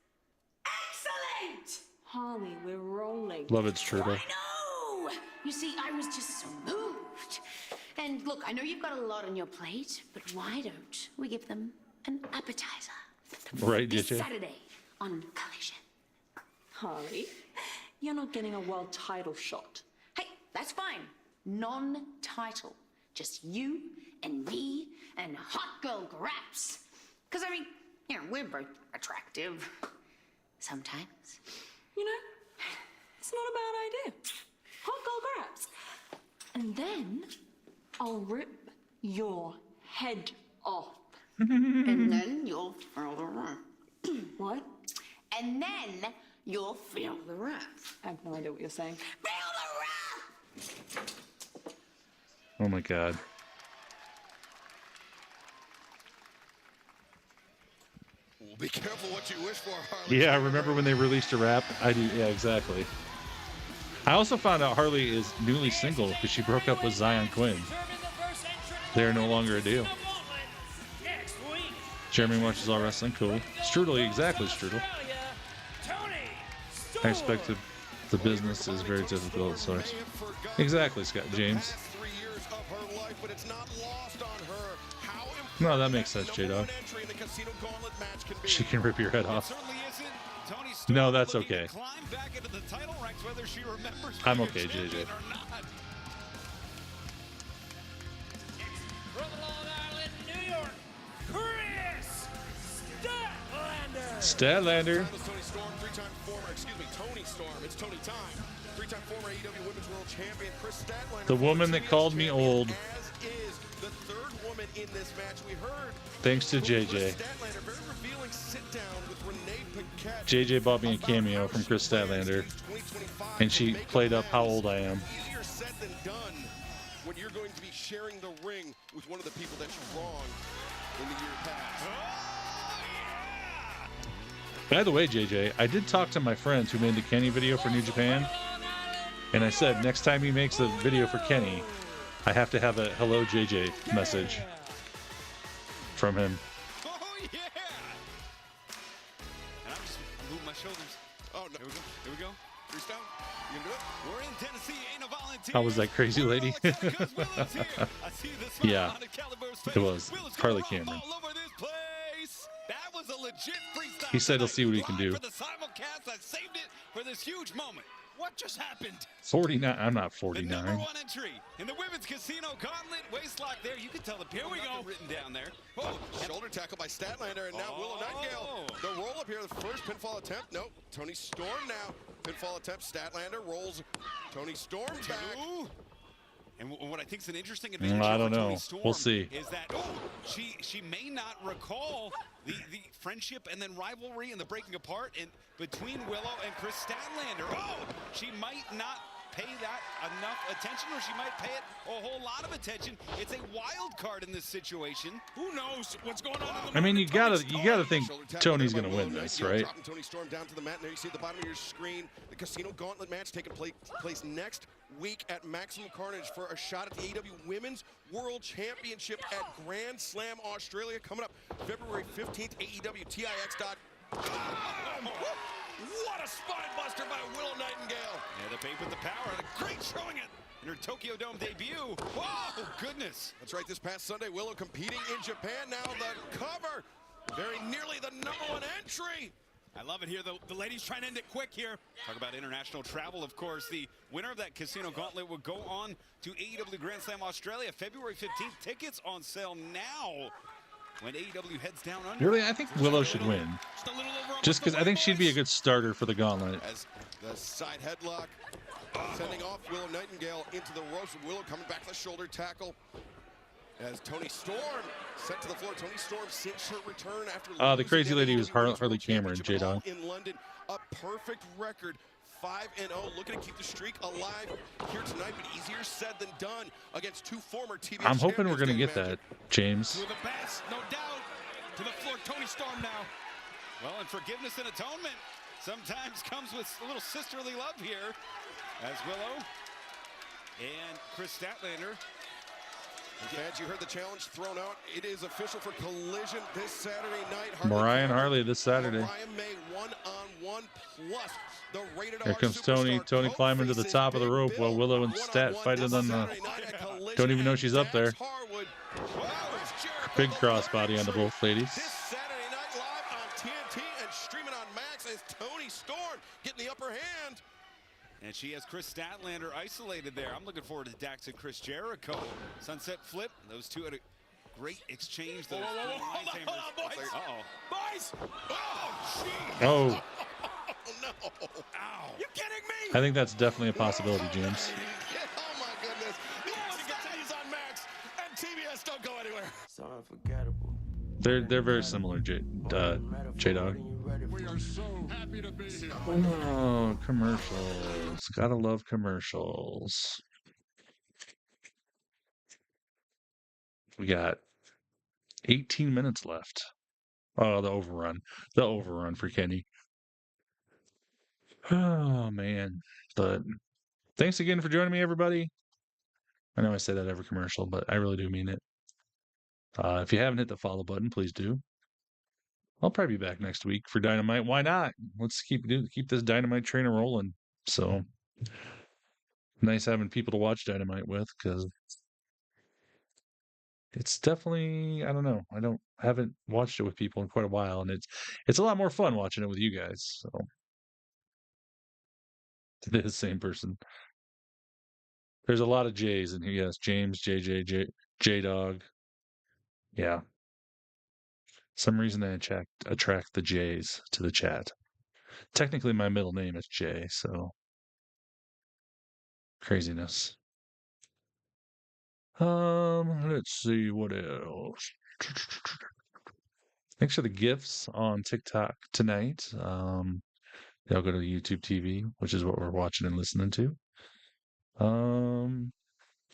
Excellent! Harley, we're rolling. Love it's true. I know! You see, I was just so moved. And look, I know you've got a lot on your plate, but why don't we give them an appetizer? Right, This JJ? Saturday on Collision. Harley, you're not getting a world title shot. Hey, that's fine. Non-title. Just you and me and hot girl Graps. Because, I mean, you know, we're both attractive. Sometimes. You know, it's not a bad idea. Hot girl Graps. And then I'll rip your head off. And then you'll feel the wrath. What? And then you'll feel the wrath. I have no idea what you're saying. Feel the wrath! Oh my God. Well, be careful what you wish for, Harley. Yeah, remember when they released a rap? I do. Yeah, exactly. I also found out Harley is newly single because she broke up with Zion Quinn. They're no longer a deal. Jeremy watches all wrestling. Cool. Strudel, exactly, Strudel. I expect the business is very difficult. So exactly, Scott James. No, that makes sense, J-Dog. She can rip your head off. No, that's okay. I'm okay, JJ. From Long Island, New York, Chris Statlander. Tony Storm. It's Tony time. Three-time former AEW Women's World Champion Chris Statlander. The woman that called me old. As is the third woman in this match. We heard. Thanks to JJ. JJ bought me a cameo from Chris Statlander, and she played up how old I am. Easier said than done when you're going to be sharing the ring with one of the people that you wronged in the year past. By the way, JJ, I did talk to my friends who made the Kenny video for New Japan, and I said next time he makes a video for Kenny, I have to have a hello JJ message from him. Oh, yeah! And I'm just moving my shoulders. Oh, no. Here we go. Freeze down. You can do it. We're in Tennessee. Ain't a volunteer. How was that crazy lady? Yeah, it was. Harley Cameron. That was a legit freestyle. He said he'll see what he can do. For the simulcast, I saved it for this huge moment. What just happened? 49. I'm not The 49. number one entry in the women's casino gauntlet waistlock there. You can tell the here we go written down there. Oh, shoulder tackle by Statlander, and now Willow Nightingale. The roll up here, the first pinfall attempt. Nope. Tony Storm now. Pinfall attempt. Statlander rolls Tony Storm back. And what I think is an interesting advantage I for don't know. Toni Storm We'll see. is that she may not recall the friendship and then rivalry and the breaking apart between Willow and Chris Statlander. Oh, she might not pay that enough attention, or she might pay it a whole lot of attention. It's a wild card in this situation. Who knows what's going on in the I mean, you gotta think Tony's gonna win this, right? Dropping Tony Storm down to the mat. And there you see at the bottom of your screen the Casino Gauntlet match taking place next week at Maximum Carnage for a shot at the AEW Women's World Championship at Grand Slam Australia coming up February 15th. AEW TIX. What a spine buster by Willow Nightingale. Yeah, the babe with the power. And a great showing it in her Tokyo Dome debut. Whoa, goodness. That's right, this past Sunday, Willow competing in Japan. Now the cover. Very nearly the number one entry. I love it here. The ladies trying to end it quick here. Talk about international travel, of course. The winner of that Casino Gauntlet will go on to AEW Grand Slam Australia February 15th. Tickets on sale now when AEW heads down under. Really, I think Willow should win. Just because I think she'd be a good starter for the gauntlet. As the side headlock sending off Willow Nightingale into the ropes. Willow coming back to the shoulder tackle. As Tony Storm sent to the floor. Tony Storm since her return after The crazy lady was Harley Cameron, J-Dog. in London. A perfect record. 5-0, looking to keep the streak alive here tonight, but easier said than done against two former TBS I'm hoping we're gonna champions, get that, James. To the best, no doubt. To the floor, Tony Storm now. Well, and forgiveness and atonement sometimes comes with a little sisterly love here as Willow and Chris Statlander. Fans, you heard the challenge thrown out. It is official for Collision this Saturday night. Mariah and Harley this Saturday. Mariah May one-on-one plus the rated Here comes Tony. Tony climbing to the top of the rope while Willow and Stat fighting on the. Don't even know she's up there. Big crossbody on the both ladies. This Saturday night live on TNT and streaming on Max as Tony Storm getting the upper hand. And she has Chris Statlander isolated there. I'm looking forward to Dax and Chris Jericho. Sunset flip. Those two had a great exchange. Those Hold on, boys. Uh-oh. Boys! Oh, jeez. Oh, No. Ow. You kidding me? I think that's definitely a possibility, James. Oh my goodness. The action continues on Max and TBS don't go anywhere. So unforgettable. They're very similar, J-Dog. We are so happy to be here. Oh, commercials. Gotta love commercials. We got 18 minutes left. Oh, the overrun. The overrun for Kenny. Oh, man. But thanks again for joining me, everybody. I know I say that every commercial, but I really do mean it. If you haven't hit the follow button, please do. I'll probably be back next week for Dynamite. Why not? Let's keep this Dynamite train rolling. So nice having people to watch Dynamite with, because it's definitely, I don't know. Haven't watched it with people in quite a while, and it's a lot more fun watching it with you guys. So it is the same person. There's a lot of J's in here. Yes, James, JJ, J-Dog. Yeah. Some reason they attract the J's to the chat. Technically, my middle name is Jay, so craziness. Let's see what else. Thanks for the gifts on TikTok tonight. They'll go to the YouTube TV, which is what we're watching and listening to.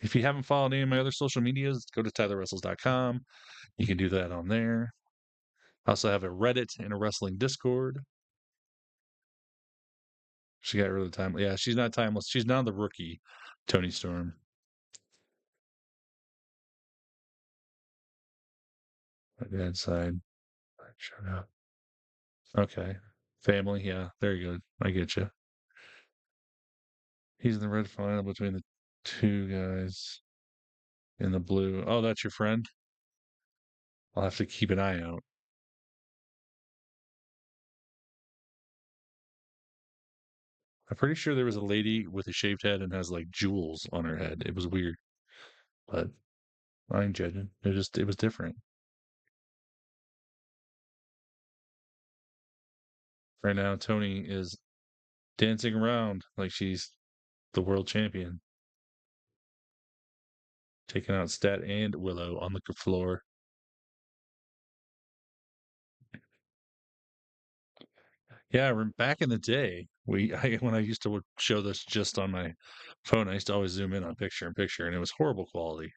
If you haven't followed any of my other social medias, go to TylerWrestles.com. You can do that on there. I also have a Reddit and a wrestling Discord. She got rid of the time. Yeah, she's not timeless. She's now the rookie, Toni Storm. My dad's side. Shut up. Okay. Family. Yeah, there you go. I get you. He's in the red final between the two guys in the blue. Oh, that's your friend? I'll have to keep an eye out. I'm pretty sure there was a lady with a shaved head and has like jewels on her head. It was weird, but I ain't judging. It was different. Right now, Toni is dancing around like she's the world champion, taking out Stat and Willow on the floor. Yeah, back in the day, when I used to show this just on my phone, I used to always zoom in on picture in picture, and it was horrible quality.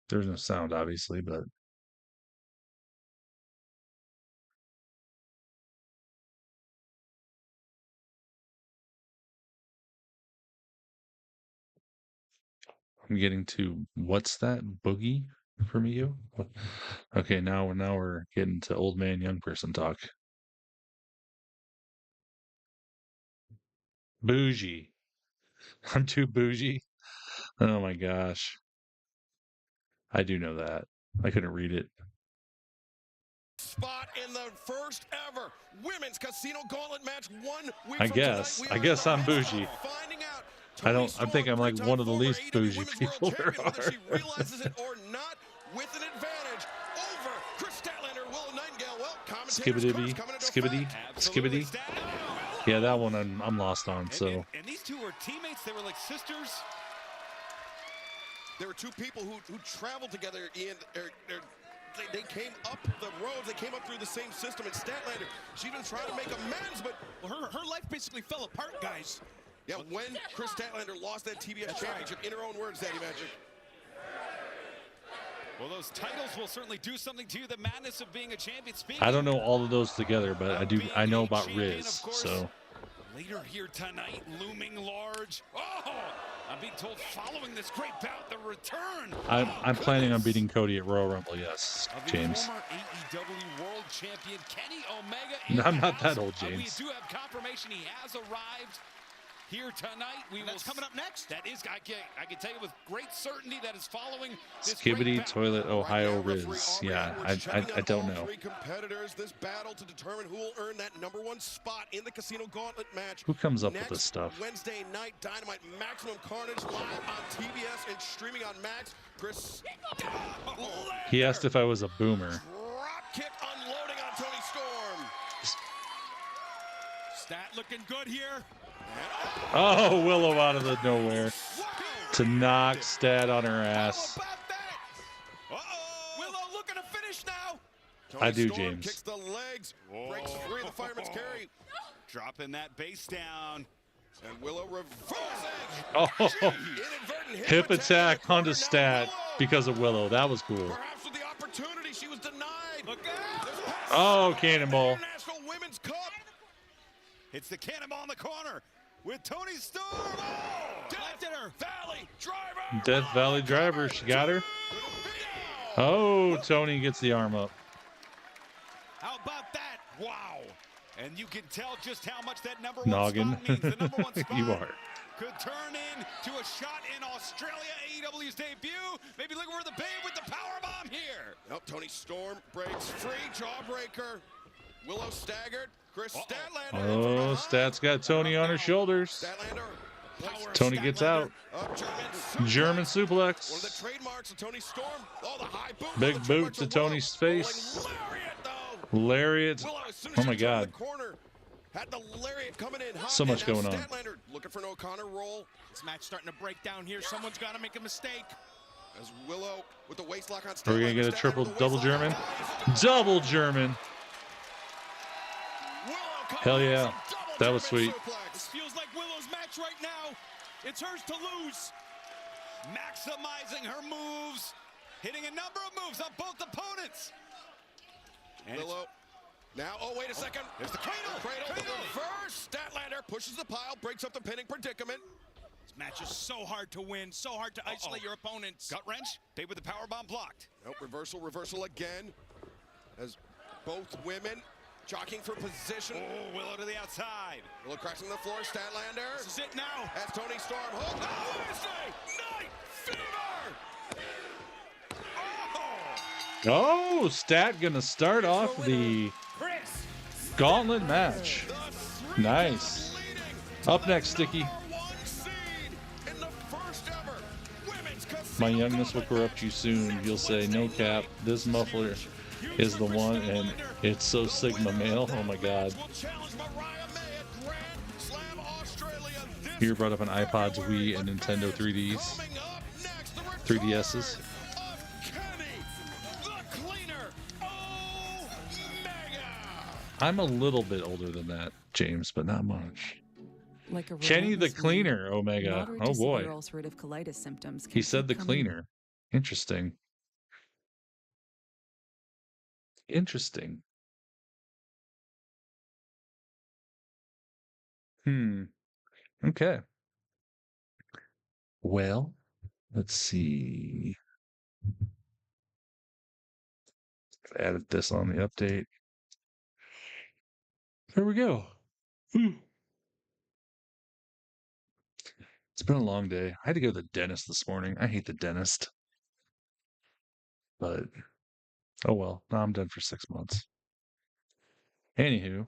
There was no sound, obviously, but I'm getting to what's that boogie from you? Okay, now we're getting to old man, young person talk. Bougie. I'm too bougie. Oh my gosh. I do know that. I couldn't read it. Spot in the first ever women's casino gauntlet match 1 week I from guess. tonight. I guess I'm bougie. I think I'm like one of the least bougie people there are. Whether she realizes it or not, with an advantage over Chris Statlander, Willow Nightingale. Well, Skibbity. Yeah, that one I'm lost on. So. And these two were teammates. They were like sisters. There were two people who traveled together, Ian. They came up the roads. They came up through the same system. And Statlander, she's been trying to make amends, but her life basically fell apart, guys. Yeah, when Chris Statlander lost that TBS championship, in her own words, Daddy Magic. Well, those titles will certainly do something to you. The madness of being a champion. I don't know all of those together, but I know about Riz. So later here tonight, looming large. Oh, I'm being told following this great bout, the return. I'm planning on beating Cody at Royal Rumble. Yes, James. Former AEW World Champion Kenny Omega. No, I'm not that old, James. We do have confirmation he has arrived here tonight. That's coming up next. That is, I can tell you with great certainty that is following this Skibbity Toilet Ohio Riz. Yeah, I don't know. Three competitors, this battle to determine who will earn that #1 spot in the Casino Gauntlet match. Who comes up with this stuff? Wednesday night, Dynamite, Maximum Carnage live on TBS and streaming on Max. Chris. He asked if I was a boomer. Drop kick unloading on Toni Storm. Stat looking good here. Oh, Willow out of the nowhere to knock Stat on her ass. Willow looking to finish now. I do, Storm James. Kicks the legs, breaks free of the fireman's carry. Dropping that base down. And Willow reversing. Oh, hip attack onto Stat because of Willow. That was cool. Perhaps with the opportunity, she was denied. Oh, cannonball. International Women's Cup. It's the cannonball in the corner with Toni Storm. Death Valley Driver. She got her. Oh, Toni gets the arm up. How about that? Wow. And you can tell just how much that #1 Noggin. spot means. The #1 spot You are. could turn into a shot in Australia, AEW's debut. Maybe looking for the babe with the powerbomb here. Nope, Toni Storm breaks free, jawbreaker. Willow staggered. Chris Statlander. Oh, Stat's got Toni on her shoulders. Toni gets out. German suplex. One of the trademarks of Toni Storm. Oh, the high boot. Big boot to Toni's face. Lariat. Oh my God. Had the lariat coming in hot. So much going on. Statlander looking for an O'Connor roll. This match starting to break down here. Someone's got to make a mistake. As Willow with the waist lock on Statlander. Are we going to get a double German? Double German. Hell yeah. That was sweet. This feels like Willow's match right now. It's hers to lose. Maximizing her moves. Hitting a number of moves on both opponents. And Willow. Now, oh, wait a second. There's the cradle. The reverse. Statlander pushes the pile, breaks up the pinning predicament. This match is so hard to win, so hard to isolate your opponents. Gut wrench, paid with the powerbomb blocked. Nope, reversal again. As both women jockeying for position. Oh, Willow to the outside. Willow crashing the floor, Statlander. This is it now. As Tony Storm holds. Oh, Wednesday Night Fever! Oh, Stat gonna start off the gauntlet match. Nice. Up next, Sticky. My youngness will corrupt you soon. You'll say, no cap, this muffler is the one, and it's so Sigma male. Oh my god. Here brought up an iPods, Wii, and Nintendo 3DS. 3DSs. I'm a little bit older than that, James, but not much. Like a Kenny the Cleaner, Omega. Oh boy. Ulcerative colitis symptoms He said the cleaner. Interesting. Interesting. Okay. Well, let's see. I've added this on the update. There we go. It's been a long day. I had to go to the dentist this morning. I hate the dentist. But, oh well. Now I'm done for 6 months. Anywho,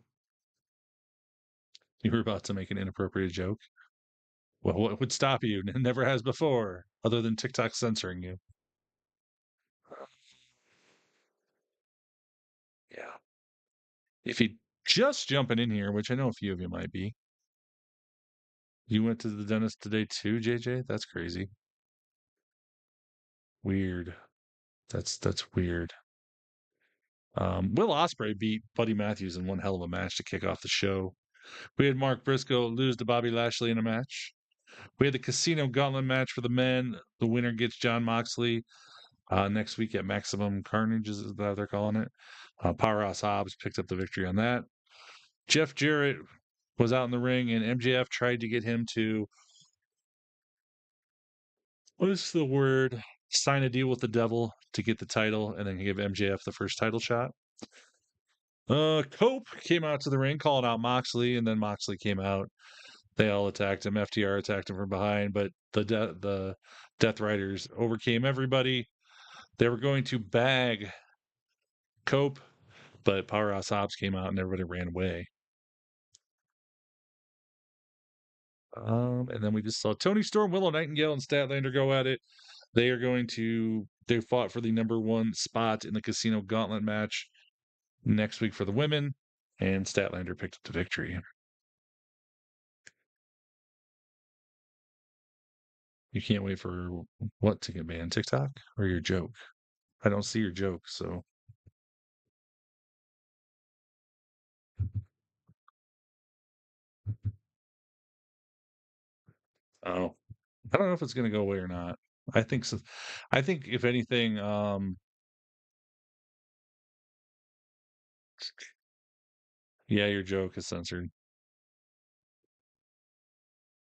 you were about to make an inappropriate joke. Well, what would stop you? It never has before, other than TikTok censoring you. Yeah. If you just jumping in here, which I know a few of you might be, you went to the dentist today too, JJ? That's crazy. Weird. That's weird. Will Ospreay beat Buddy Matthews in one hell of a match to kick off the show. We had Mark Briscoe lose to Bobby Lashley in a match. We had the Casino Gauntlet match for the men. The winner gets Jon Moxley next week at Maximum Carnage, is that they're calling it. Powerhouse Hobbs picked up the victory on that. Jeff Jarrett was out in the ring, and MJF tried to get him to, what is the word? Sign a deal with the devil to get the title and then give MJF the first title shot. Cope came out to the ring, calling out Moxley, and then Moxley came out. They all attacked him. FTR attacked him from behind, but the Death Riders overcame everybody. They were going to bag Cope, but Powerhouse Hobbs came out and everybody ran away. And then we just saw Tony Storm, Willow Nightingale, and Statlander go at it. They fought for the #1 spot in the Casino Gauntlet match next week for the women, and Statlander picked up the victory. You can't wait for what to get banned? TikTok or your joke? I don't see your joke, so. Oh, I don't know if it's going to go away or not. I think so. I think if anything, yeah, your joke is censored.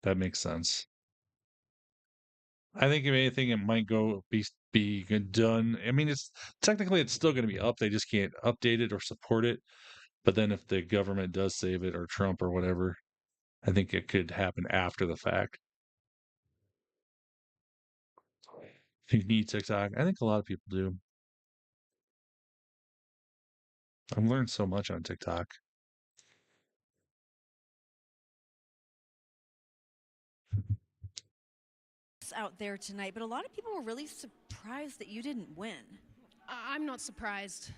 That makes sense. I think if anything, it might be done. I mean, it's still going to be up. They just can't update it or support it. But then if the government does save it or Trump or whatever, I think it could happen after the fact. If you need TikTok, I think a lot of people do. I've learned so much on TikTok. Out there tonight, but a lot of people were really surprised that you didn't win. I'm not surprised.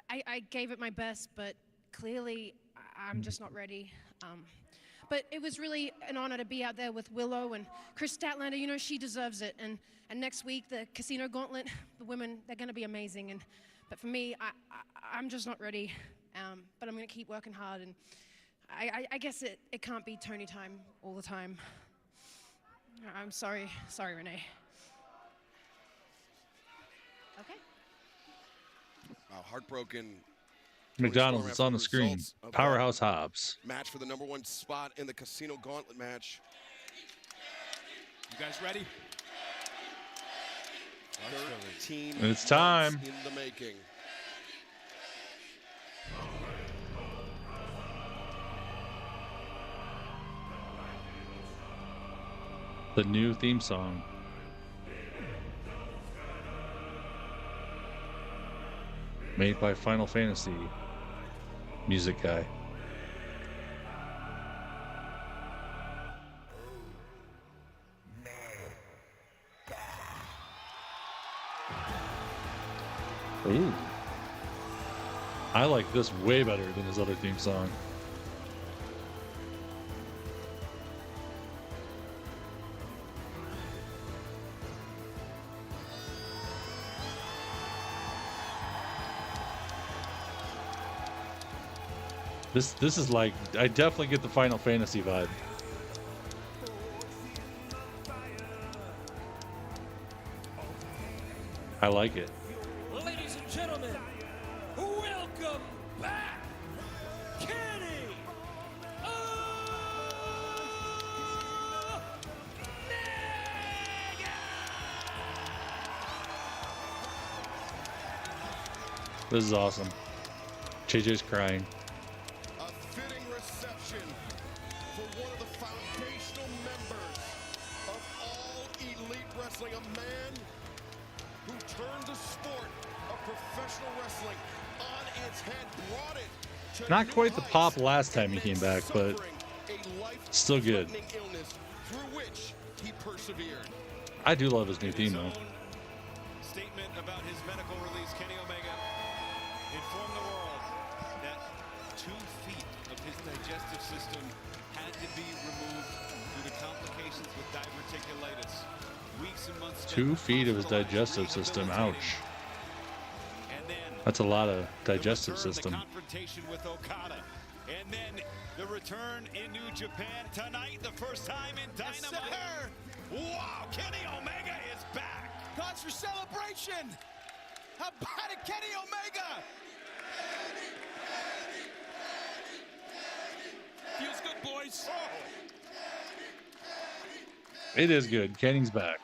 I gave it my best, but clearly I'm just not ready. But it was really an honor to be out there with Willow and Chris Statlander. You know, she deserves it. And next week, the Casino Gauntlet, the women, they're going to be amazing. But for me, I'm just not ready. But I'm going to keep working hard. And I guess it can't be Tony time all the time. I'm sorry. Sorry, Renee. Heartbroken McDonald's, it's on the screen. Powerhouse Hobbs. Match for the #1 spot in the Casino Gauntlet match. You guys ready? 13 It's time. months in the making. The new theme song. Made by Final Fantasy music guy. Ooh. I like this way better than his other theme song. This is like, I definitely get the Final Fantasy vibe. I like it. Ladies and gentlemen, welcome back, Kenny This is awesome. JJ's crying. A fitting reception for one of the foundational members of all elite wrestling, a man who turned the sport of professional wrestling on its head, brought it to Not new quite the heights, pop last time he came back, but suffering a still good. life-threatening illness through which he persevered. I do love his new theme though. Statement about his medical release, Kenny Omega informed the world that 2 feet of his digestive system had to be removed due to complications with diverticulitis. Weeks and months 2 feet of his digestive system. Ouch. That's a lot of digestive system. Confrontation with Okada. And then the return in New Japan tonight, the first time in Dynamite. Wow, Kenny Omega is back. Cause for celebration. How about it, Kenny Omega? Feels good, boys. It is good. Kenny's back.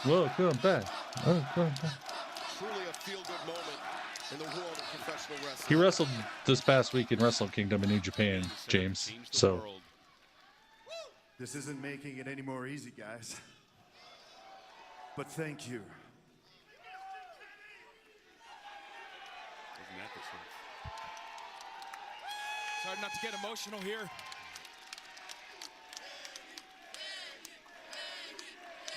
Welcome back. Welcome back. Truly a feel-good moment in the world of professional wrestling. He wrestled this past week in Wrestle Kingdom in New Japan, James. So This isn't making it any more easy, guys. But thank you. Isn't that the truth? It's hard not to get emotional here.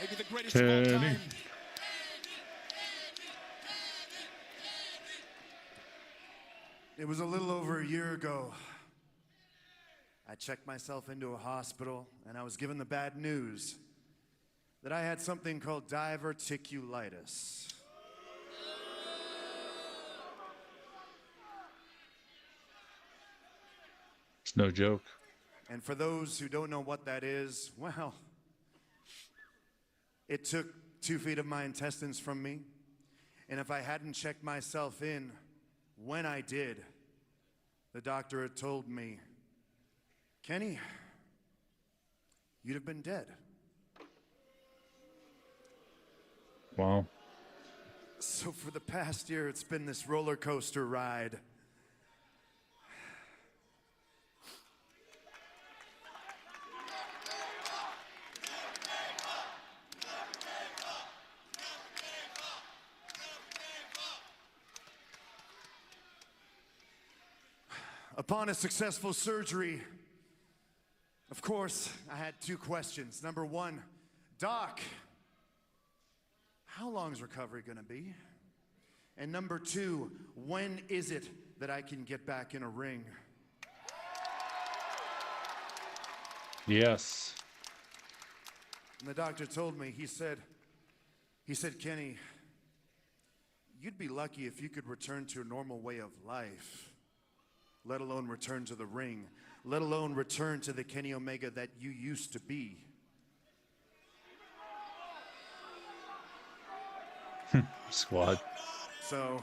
Maybe the greatest of all time. It was a little over a year ago. I checked myself into a hospital and I was given the bad news that I had something called diverticulitis. it's no joke. And for those who don't know what that is, well, it took 2 feet of my intestines from me. And if I hadn't checked myself in when I did, the doctor had told me, Kenny, you'd have been dead. Wow. So for the past year, it's been this roller coaster ride. Upon a successful surgery, of course, I had 2 questions. Number 1, Doc, how long is recovery gonna be? And number 2, when is it that I can get back in a ring? Yes. And the doctor told me, he said, Kenny, You'd be lucky if you could return to a normal way of life, let alone return to the ring, let alone return to the Kenny Omega that you used to be. Squad. So,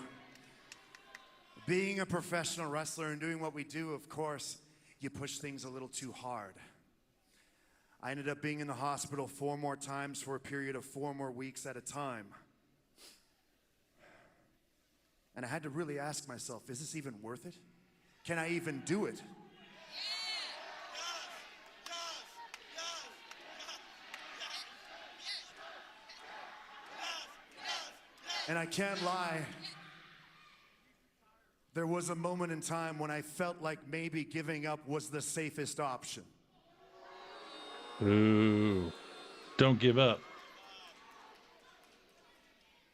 being a professional wrestler and doing what we do, of course, you push things a little too hard. I ended up being in the hospital 4 more times for a period of 4 more weeks at a time. And I had to really ask myself, is this even worth it? Can I even do it? And I can't lie, there was a moment in time when I felt like maybe giving up was the safest option. Ooh, don't give up.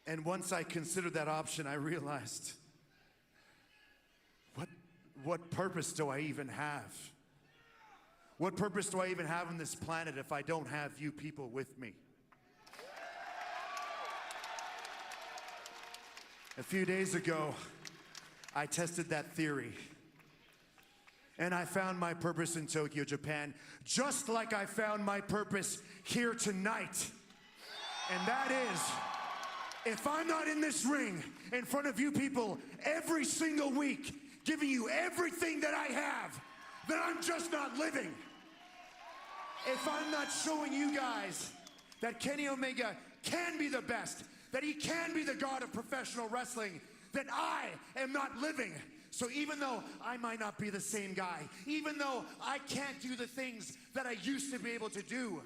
And once I considered that option, I realized, what purpose do I even have? What purpose do I even have on this planet if I don't have you people with me? A few days ago, I tested that theory. And I found my purpose in Tokyo, Japan, just like I found my purpose here tonight. And that is, if I'm not in this ring in front of you people every single week, giving you everything that I have, then I'm just not living. If I'm not showing you guys that Kenny Omega can be the best, that he can be the god of professional wrestling, then I am not living. So even though I might not be the same guy, even though I can't do the things that I used to be able to do,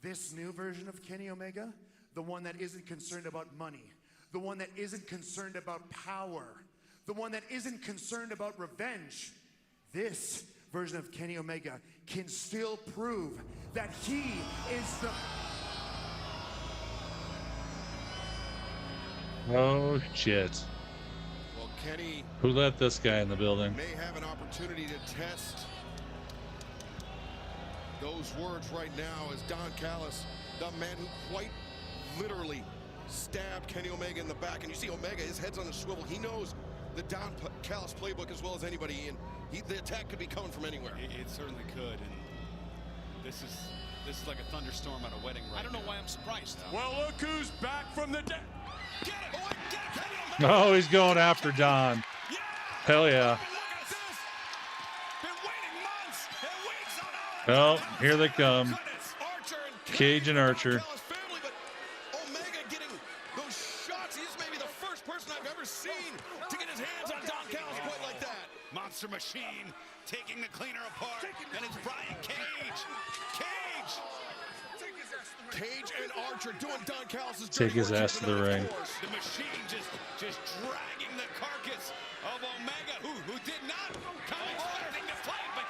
this new version of Kenny Omega, the one that isn't concerned about money, the one that isn't concerned about power, the one that isn't concerned about revenge, this version of Kenny Omega can still prove that he is the... Oh, shit. Well, Kenny... Who let this guy in the building? May have an opportunity to test those words right now as Don Callis, the man who quite literally stabbed Kenny Omega in the back. And you see Omega, his head's on a swivel. He knows the Don Callis playbook as well as anybody, and the attack could be coming from anywhere. It certainly could, and this is like a thunderstorm at a wedding right I don't know why I'm surprised. Well, look who's back from the dead. Oh, he's going after Don. Hell yeah. Oh, here they come. Cage and Archer. Omega getting those shots. He's maybe the first person I've ever seen to get his hands on Don Callis quite like that. Monster Machine taking the cleaner apart, and it's Brian Cage. Cage and Archer doing Don Callis' Take his ass to the ring. The Machine just dragging the carcass of Omega, who did not come expecting to fight, but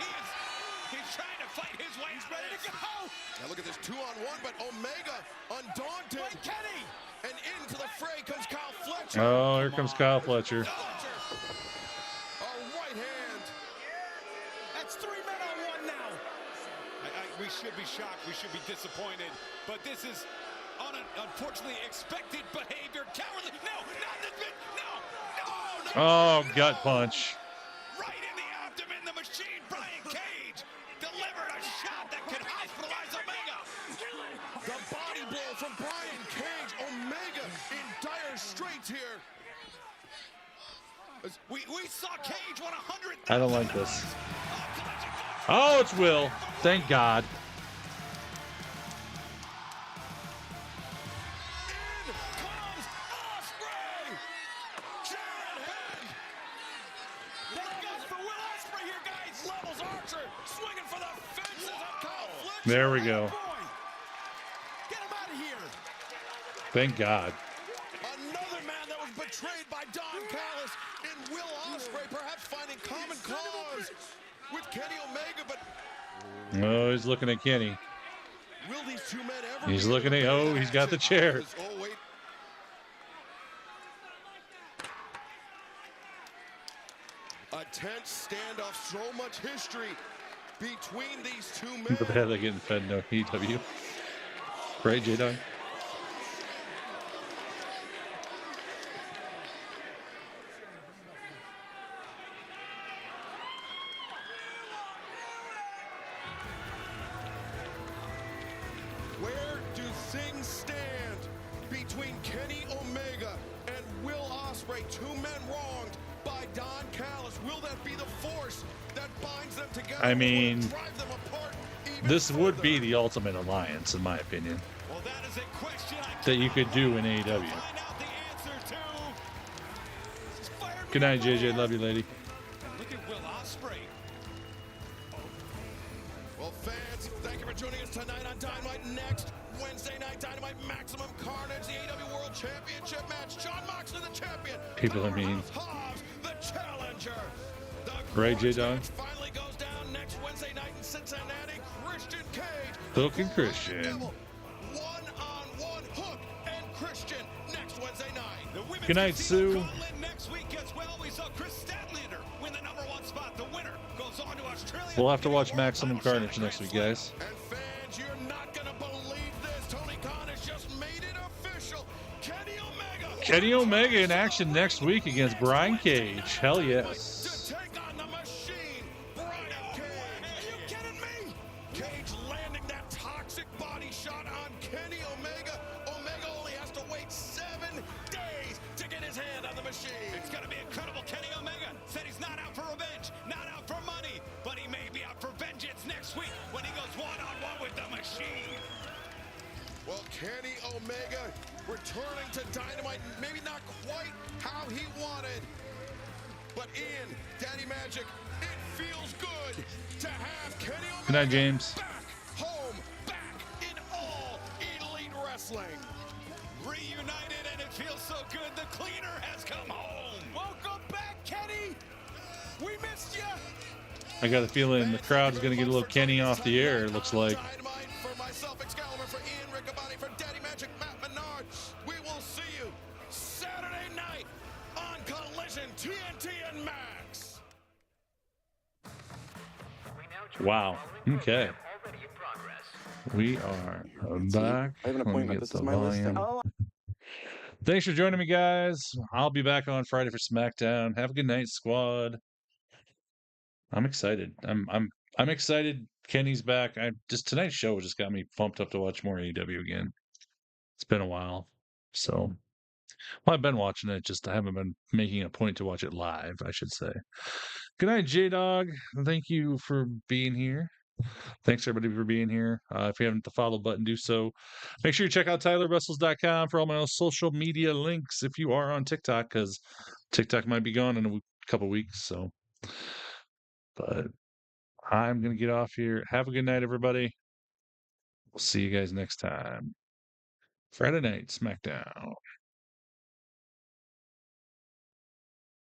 he's trying to fight his way. He's ready to go. Now look at this 2-on-1, but Omega undaunted. Kenny. And into the fray comes Kyle Fletcher. Oh, here comes Kyle Fletcher. A right hand. That's 3 men on 1 now. We should be shocked. We should be disappointed. But this is unfortunately expected behavior. Cowardly. No, not this bit. No. Oh, gut punch. Right in the abdomen. The Machine, Brian Cage, delivered a shot that could hospitalize Omega. The body blow from Brian Cage. Omega in dire straits here. We saw Cage won 100. I don't like this. Oh, it's Will. Thank God. There we go. Get him out of here. Thank God. Another man that was betrayed by Don Callis and Will Ospreay, perhaps finding common cause with Kenny Omega, but Oh, he's looking at Kenny. will these two men ever He's be looking at, oh, he's got the chair. Oh, wait. A tense standoff, so much history between these two men. But they're getting fed no AEW. Right, J-Dog? Ospreay, 2 men wronged by Don Callis. Will that be the force that binds them together? I mean, drive them apart this would be the ultimate alliance, in my opinion, Well, that is a question that you could do in AEW. find out the answer to. Good night, JJ. Love you, lady. Look at Will Ospreay. Well, fans, thank you for joining us tonight on Dynamite. Next Wednesday night, Dynamite Maximum Carnage, the AEW World Championship match. John Moxley, the champion. People are mean. Hobbs, the challenger. Right, J-Dog? Finally goes down next Wednesday night in Cincinnati. Christian Cage. Hook and Christian. One-on-one Hook and Christian next Wednesday night. The women's Good night, Sue. Gauntlet next week as well. We saw Chris Statlander win the #1 spot. The winner goes on to Australia. We'll have to watch Maximum Carnage next week, guys. And fans, you're not going to believe this. Tony Khan has just made it official. Kenny Omega. Kenny Omega in action next week against Brian Cage. Hell yes. To take on the machine, Brian Cage. Are you kidding me? Cage landing that toxic body shot on Kenny Omega. Omega only has to wait 7 days to get his hand on the machine. It's going to be incredible. Kenny Omega said he's not out for revenge, not out for money, but he may be out for vengeance next week when he goes one-on-one with the machine. Well, Kenny Omega returning to Dynamite, maybe not quite how he wanted, but in Daddy Magic, it feels good to have Kenny Omega Good night, James. back home, back in all Elite Wrestling. Reunited, and it feels so good. The cleaner has come home. Welcome back, Kenny. We missed you. I got a feeling the crowd's going to get a little Kenny off the air, it looks like. Dynamite for myself, Excalibur, for Ian Riccaboni, for Daddy Magic, Matt Menard. We will see you Saturday night on Collision, TNT and Max. Wow. Okay. We are back. I have an appointment. This is my listing. Thanks for joining me, guys. I'll be back on Friday for SmackDown. Have a good night, squad. I'm excited. I'm excited. Kenny's back. Tonight's show just got me pumped up to watch more AEW again. It's been a while. So, well, I've been watching it, just I haven't been making a point to watch it live, I should say. Good night, J-Dog. Thank you for being here. Thanks, everybody, for being here. If you haven't hit the follow button, do so. Make sure you check out TylerWrestles.com for all my social media links if you are on TikTok, because TikTok might be gone in a couple weeks. So, but I'm going to get off here. Have a good night, everybody. We'll see you guys next time. Friday night, SmackDown.